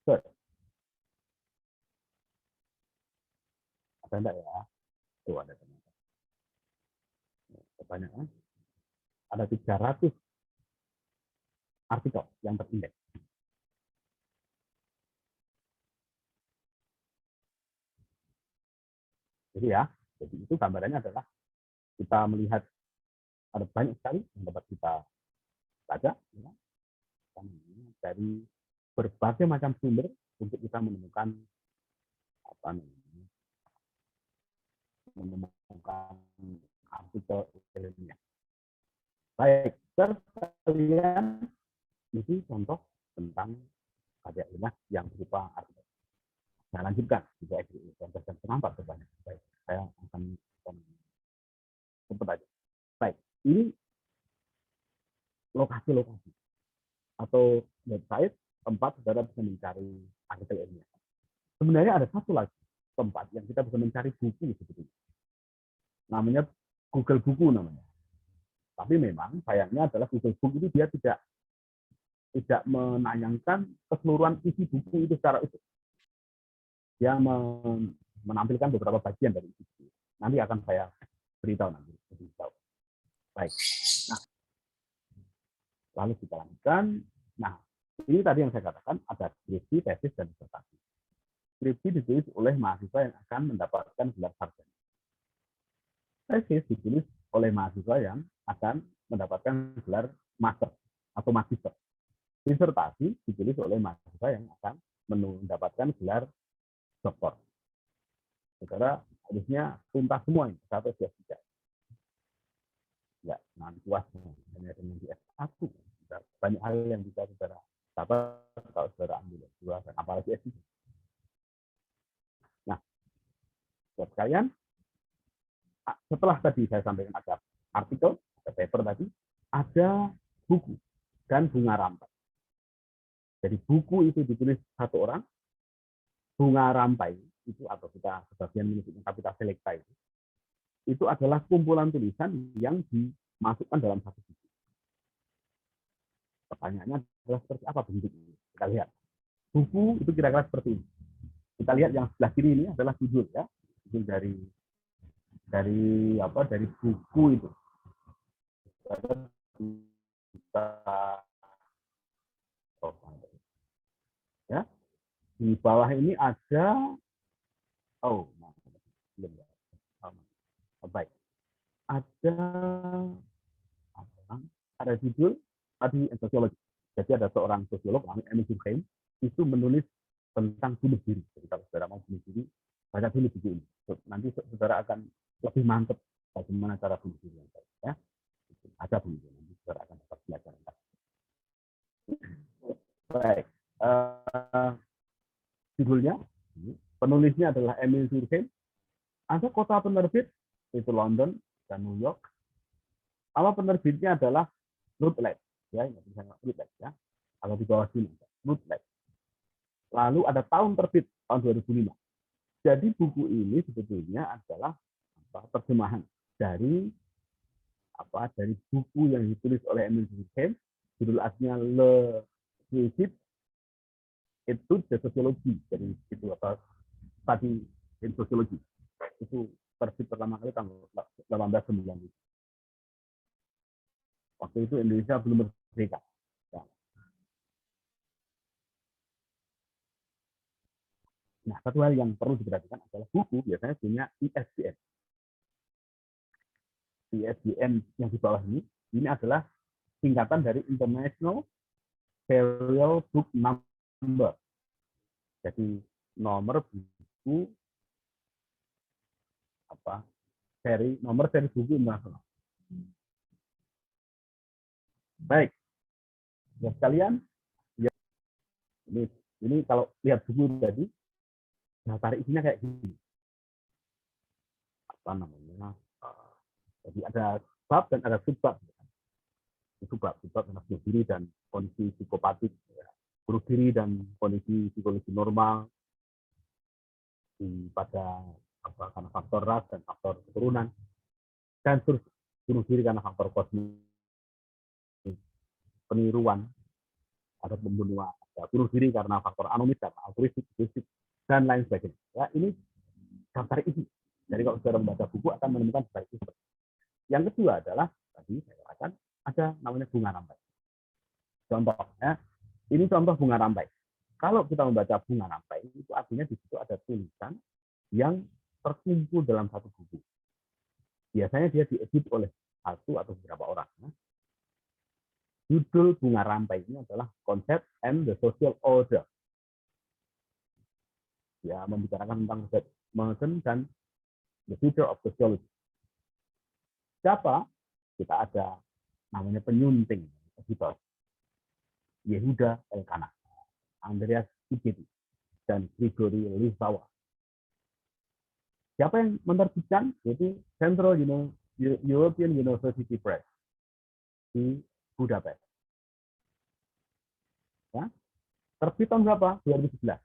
Search. Ada enggak ya? Tuh ada ternyata. Kebanyakan. Ada 300 artikel yang terindeks. Jadi ya, jadi itu gambarannya adalah kita melihat ada banyak sekali yang dapat kita baca ya, dari berbagai macam sumber untuk kita menemukan artikel ilmiah. Baik, kalian ini contoh tentang karya ilmiah yang berupa artikel. Saya lanjutkan juga dan kenapa sebanyak. Baik, saya akan cepat aja. Baik, ini lokasi-lokasi atau website tempat saudara bisa mencari artikel ilmiah. Sebenarnya ada satu lagi tempat yang kita bisa mencari buku sebetulnya. Namanya Google Buku namanya. Tapi memang sayangnya adalah Google Book itu dia tidak menayangkan keseluruhan isi buku itu secara utuh. Dia menampilkan beberapa bagian dari isi buku. Nanti akan saya beritahu nanti. Baik. Nah, lalu kita lanjutkan. Nah, ini tadi yang saya katakan ada skripsi, tesis, dan disertasi. Skripsi ditulis oleh mahasiswa yang akan mendapatkan gelar sarjana. Tesis ditulis oleh mahasiswa yang akan mendapatkan gelar master atau magister. Disertasi ditulis oleh mahasiswa yang akan mendapatkan gelar doktor. Saudara harusnya tuntas semua ini, satu S3. Ya, nanti puas hanya dengan di S1. Banyak hal yang bisa saudara dapat kalau saudara ambil S2 dan apalagi S3. Nah, buat kalian, setelah tadi saya sampaikan ada artikel, ada paper tadi, ada buku dan bunga rampai. Jadi buku itu ditulis satu orang, bunga rampai itu atau kita sebagian menyebutnya Kapita Selecta itu adalah kumpulan tulisan yang dimasukkan dalam satu buku. Pertanyaannya adalah seperti apa bentuknya? Kita lihat. Buku itu kira-kira seperti ini. Kita lihat yang sebelah kiri ini adalah judul ya. Judul dari buku itu. Ya. Di bawah ini ada belum ya. Baik. Ada judul tadi sosiologi. Jadi ada seorang sosiolog, Emil Durkheim, itu menulis tentang bunuh diri. Jadi kalau saudara mau bunuh diri, baca dulu buku ini. Nanti saudara akan lebih mantap bagaimana cara bunuh diri yang baik. Ya. Ada bunuh diri, nanti saudara akan dapat belajar. Baik. Judulnya, penulisnya adalah Emil Durkheim. Ada kota penerbit, itu London dan New York. Kalau penerbitnya adalah Routledge, ya, misalnya Routledge, ya. Kalau di bawah sini, Routledge. Lalu ada tahun terbit tahun 2005. Jadi buku ini sebetulnya adalah terjemahan dari buku yang ditulis oleh Emil Durkheim, judul aslinya Le Suicide Etudes de Sociologie. Jadi itu tadi in sosiologi. Itu terbit pertama kali tahun 1890. Waktu itu Indonesia belum merdeka. Ya. Nah, satu hal yang perlu diperhatikan adalah buku biasanya punya ISBN. ISBN yang di bawah ini adalah singkatan dari International Serial Book Number. Jadi nomor buku nomor seri buku internasional. Baik, ya sekalian, ya, ini kalau lihat buku tadi, daftar isinya kayak gini. Apa namanya? Jadi ada bab dan ada subbab. Itu bab tentang bunuh diri dan kondisi psikopatik, ya. Bunuh diri dan kondisi psikologi normal pada karena faktor ras dan faktor keturunan, dan terus bunuh diri karena faktor kosmik, peniruan, ada pembunuhan, ada bunuh diri karena faktor anomis, karena altruistik, dan lain sebagainya. Ya, ini daftar isi. Jadi kalau saudara membaca buku akan menemukan daftar isi. Yang kedua adalah tadi saya katakan ada namanya bunga rampai. Contoh, ya, ini contoh bunga rampai. Kalau kita membaca bunga rampai, itu artinya di situ ada tulisan yang terkumpul dalam satu buku. Biasanya dia diedit oleh satu atau beberapa orang. Ya. Judul bunga rampai ini adalah Concept and the Social Order. Ya, membicarakan tentang modern dan the future of sociology. Siapa? Kita ada namanya penyunting, editor. Yehuda Elkanah, Andreas Piketty, dan Grigory Lisbawa. Siapa yang menerbitkan? Yaitu Central European University Press di Budapest. Ya. Terbit tahun berapa? 2011.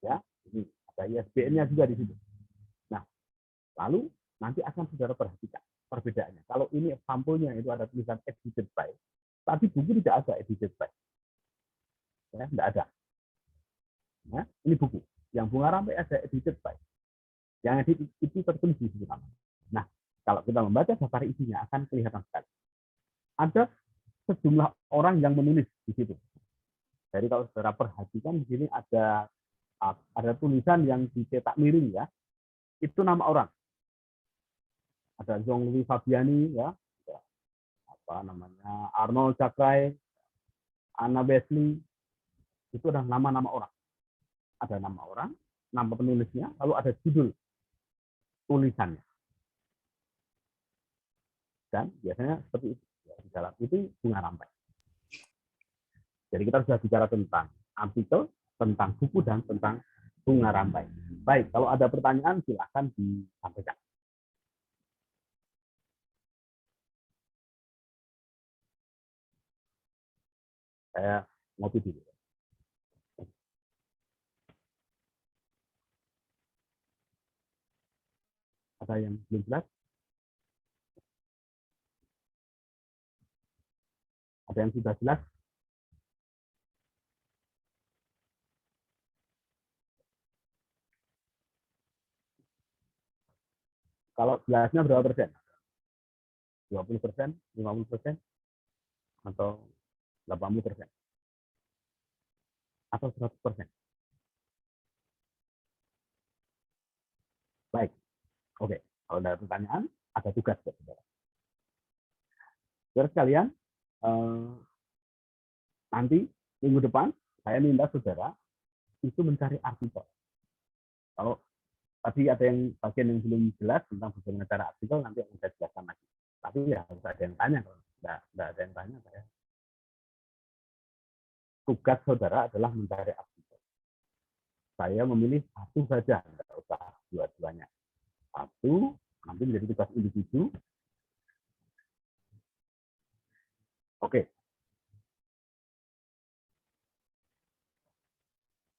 Ya, ini ada ISBN-nya juga di situ. Nah, lalu nanti akan saudara perhatikan perbedaannya. Kalau ini sampulnya itu ada tulisan edited by, tapi buku tidak ada edited by. Ya, tidak ada. Ya, ini buku. Yang bunga rampai ada edited by. Yang edit itu tertulis di situ. Nah, kalau kita membaca daftar isinya akan kelihatan sekali. Ada sejumlah orang yang menulis di situ. Jadi kalau saudara perhatikan di sini ada tulisan yang dicetak miring, ya. Itu nama orang. Ada Jean-Louis Fabiani, ya. Apa namanya? Arnold Cakray, Anna Besley. Itu adalah nama-nama orang. Ada nama orang, nama penulisnya, lalu ada judul tulisannya. Dan biasanya seperti itu. Di dalam itu bunga rampai. Jadi kita sudah bicara tentang artikel, tentang buku, dan tentang bunga rampai. Baik, kalau ada pertanyaan silakan disampaikan. Saya ngopi dulu. Ada yang belum jelas? Ada yang sudah jelas? Kalau jelasnya berapa persen? 20%, 50%, atau 80%? Atau 100%? Baik, oke. Kalau ada pertanyaan, ada tugas buat saudara. Saudara sekalian, nanti minggu depan saya minta saudara itu mencari artikel. Kalau tadi ada yang bagian yang belum jelas tentang bagaimana cara artikel, nanti akan saya jelaskan lagi. Tapi ya harus ada yang tanya. Kalau nggak ada yang tanya, saya tugas saudara adalah mencari artikel. Saya memilih satu saja, nggak usah dua-duanya. Satu, nanti menjadi tugas individu. Oke.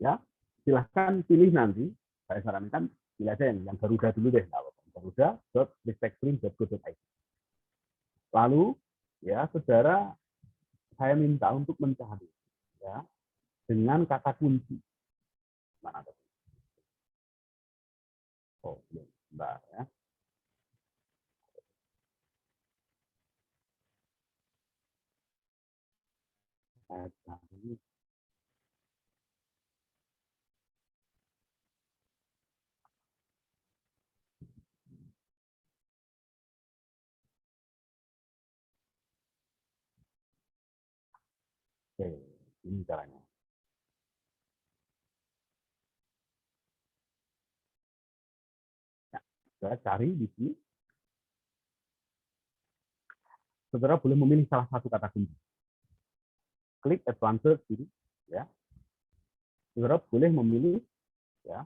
Ya, silahkan pilih nanti. Saya sarankan pilih aja yang Garuda dulu deh. Garuda.ristekstream.co.id. Lalu, ya saudara, saya minta untuk mencari ya dengan kata kunci. Mana ada? Oh, bentar ya. Saya cari. Oke, ini caranya. Ya, saya cari di sini. Saudara boleh memilih salah satu kata kunci. Klik advanced sini, ya. Saudara boleh memilih, ya.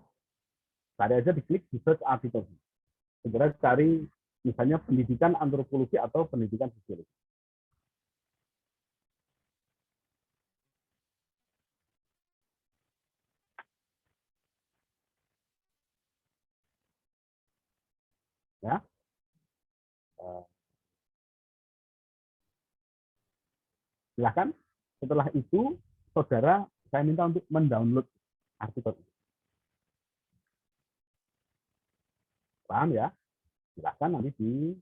Cari aja diklik di search article. Saudara cari misalnya pendidikan antropologi atau pendidikan sosiologi. Ya. Silakan. Setelah itu, saudara, saya minta untuk mendownload artikel. Paham ya? Silakan nanti di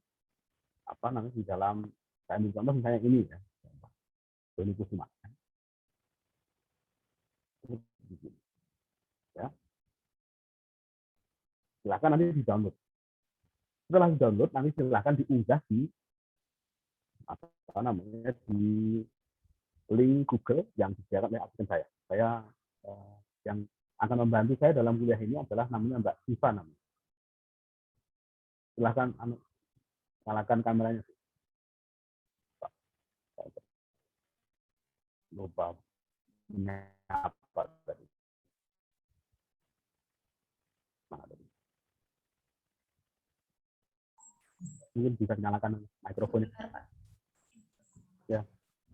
di dalam saya ambil contoh misalnya ini ya. Doni Kusuma. Ya. Silakan nanti di-download. Setelah di-download, nanti silakan diunggah di di link Google yang disediakan oleh asisten saya. Saya yang akan membantu saya dalam kuliah ini adalah namanya Mbak Siva namanya. Silakan nyalakan kameranya. Lupa apa tadi. Mana tadi? Mungkin bisa nyalakan mikrofonnya. Ya,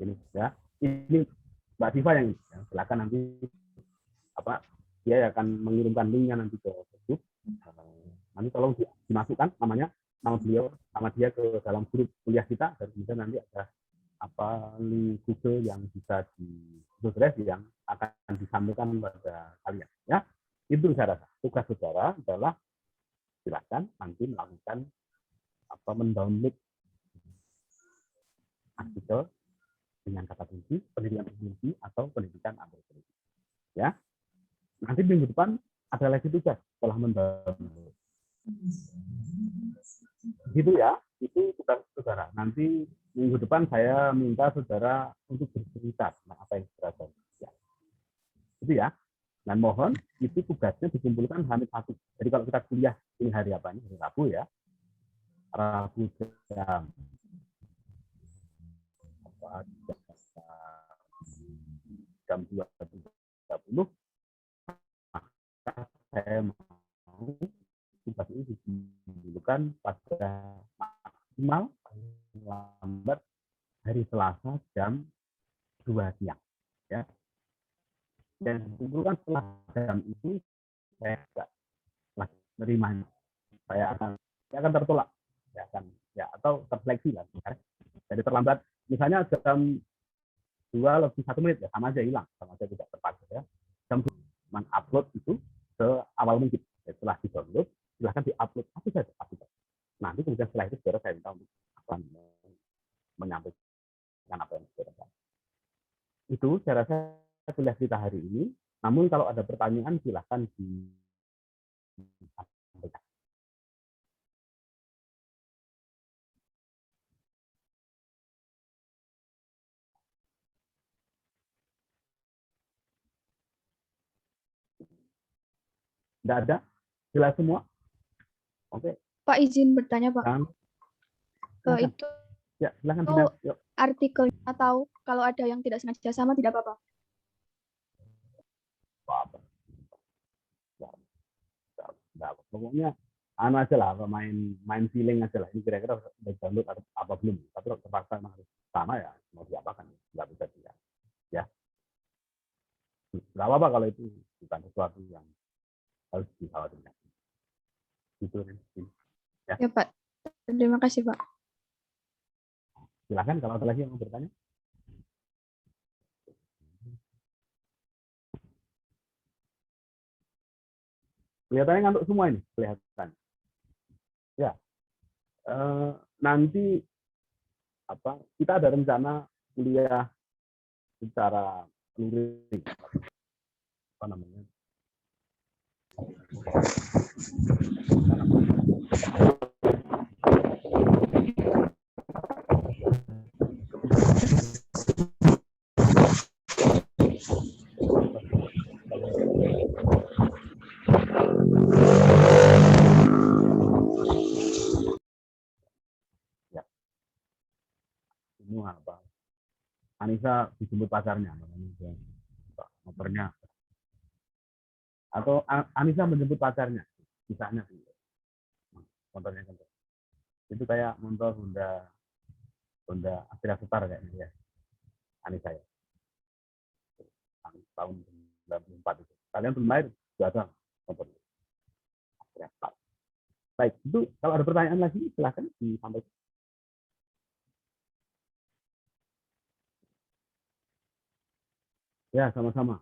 ini ya. Ini Mbak Siva yang ini. Ya, silakan nanti dia akan mengirimkan linknya nanti ke Facebook. Nanti tolong dimasukkan nama beliau, nama dia ke dalam grup kuliah kita, dan kemudian nanti ada link Google yang bisa di Google Drive yang akan disampaikan pada kalian. Ya, itu saya rasa tugas saudara adalah silakan nanti melakukan mendownload artikel dengan kata kunci pendidikan teknologi atau pendidikan antropologi. Ya, nanti minggu depan ada lagi tugas setelah mendownload. Gitu ya, itu tugas saudara. Nanti minggu depan saya minta saudara untuk bercerita tentang apa yang saudara tahu. Ya. Itu ya. Dan mohon itu tugasnya dikumpulkan H-1. Jadi kalau kita kuliah ini hari apa ini? Hari Rabu ya. Rabu jam 2.30, maka saya mau tugas ini dikumpulkan pada maksimal lambat hari Selasa jam 2 siang. Ya. Dan dikumpulkan setelah jam itu saya tidak menerimanya. Saya akan tertolak. Atau terseleksi lah. Jadi terlambat. Misalnya jam 2 lebih 1 menit ya, sama aja hilang, sama aja tidak terpakai ya. Jam mengupload itu seawal mungkin. Setelah di-download, silahkan di-upload apa saja aplikasi. Nanti kemudian setelah itu saudara saya minta untuk menyampaikan apa yang saudara. Itu saya rasa kuliah kita hari ini. Namun kalau ada pertanyaan silahkan disampaikan. Tidak ada? Jelas semua? Oke. Pak izin bertanya Pak. Silakan. Itu Ya, silakan. Yuk. Artikelnya atau kalau ada yang tidak sengaja sama tidak apa-apa. Pokoknya aja lah, main feeling aja lah. Ini kira-kira udah download atau apa belum? Tapi kalau terpaksa harus sama ya mau diapakan? Nggak bisa tidak. Ya, nggak apa-apa kalau itu bukan sesuatu yang harus dikhawatirkan. Gitu. Ya. Ya Pak. Terima kasih Pak. Silakan kalau ada lagi yang mau bertanya. Kelihatannya ngantuk semua ini, kelihatan. Ya, nanti kita ada rencana kuliah secara luring, apa namanya? Semua apa? Anissa dijemput pacarnya, motornya. Atau Anissa menjemput pacarnya, misalnya motornya kan. Itu kayak motor Honda Astra Star kayaknya ya. Anissa ya. Tahun 94 itu. Kalian belum lahir sudah ada motor Astra Star. Baik, itu kalau ada pertanyaan lagi silahkan disampaikan. Ya, sama-sama.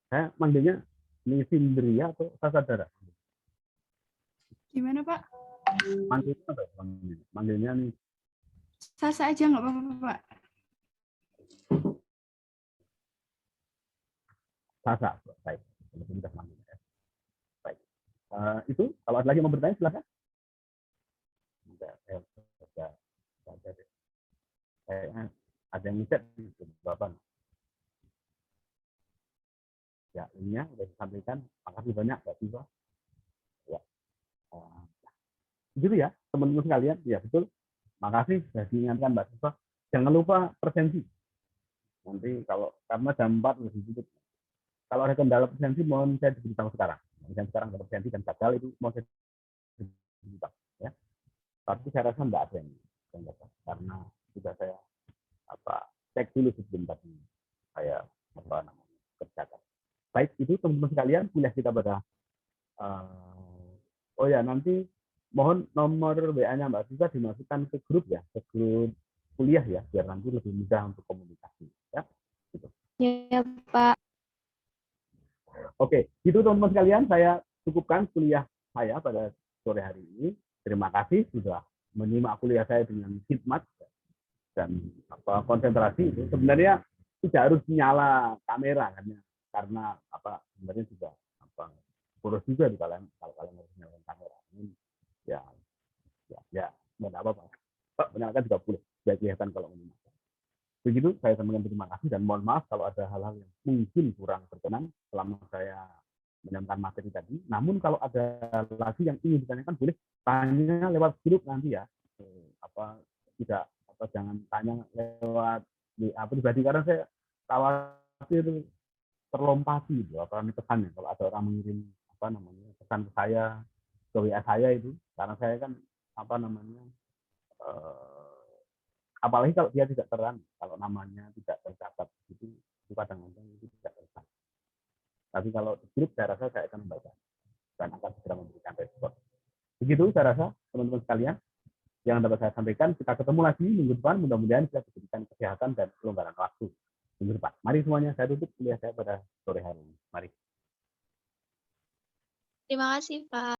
Saya manggilnya Nisindria atau Sasadara? Gimana Pak? Manggilnya apa? Manggilnya nih. Sasa aja nggak apa-apa Pak. Sasa. Baik. Lebih mudah manggilnya. Baik. Itu kalau ada lagi yang mau bertanya silakan. Ada yang ngechat di Bapak. Ya, ininya sudah disampaikan. Makasih banyak, Mbak Siva. Ya. Begitu ya, teman-teman sekalian. Ya, betul. Makasih sudah diingatkan Mbak Siva. Jangan lupa presensi. Nanti karena jam 4 sudah ditutup. Kalau ada kendala presensi, mohon saya diberitahu sekarang. Misalnya sekarang ada presensi dan gagal itu mau saya diberitahu. Ya. Tapi saya rasa tidak ada yang gagal. Karena sudah saya cek dulu sebelum tadi saya kerjakan. Baik, itu teman-teman sekalian kuliah kita pada oh ya nanti mohon nomor WA-nya Mbak Siva dimasukkan ke grup ya, ke grup kuliah ya, biar nanti lebih mudah untuk komunikasi ya. Gitu. Ya Pak. Oke, itu teman-teman sekalian saya cukupkan kuliah saya pada sore hari ini. Terima kasih sudah menyimak kuliah saya dengan khidmat dan konsentrasi. Itu sebenarnya tidak harus nyala kamera karena sebenarnya juga boros juga di kalau kalian harus nyalakan kamera. Ini ya nggak apa-apa. Menyalakan juga boleh, biar kelihatan kalau menyimak. Begitu saya sampaikan terima kasih dan mohon maaf kalau ada hal-hal yang mungkin kurang berkenan selama saya menyampaikan materi tadi. Namun kalau ada lagi yang ingin ditanyakan boleh tanya lewat grup nanti ya. Jangan tanya lewat pribadi karena saya khawatir terlompati pesannya kalau ada orang mengirim pesan ke saya ke WA saya itu karena saya kan apalagi kalau dia tidak terang, kalau namanya tidak tercatat itu kadang-kadang itu tidak tercatat. Tapi kalau di grup saya rasa saya akan membaca dan akan segera memberikan respon. Begitu saya rasa teman-teman sekalian yang dapat saya sampaikan. Kita ketemu lagi minggu depan, mudah-mudahan kita diberikan kesehatan dan kelonggaran waktu. Benar, Pak. Mari semuanya, saya tutup kuliah saya pada sore hari ini. Mari. Terima kasih, Pak.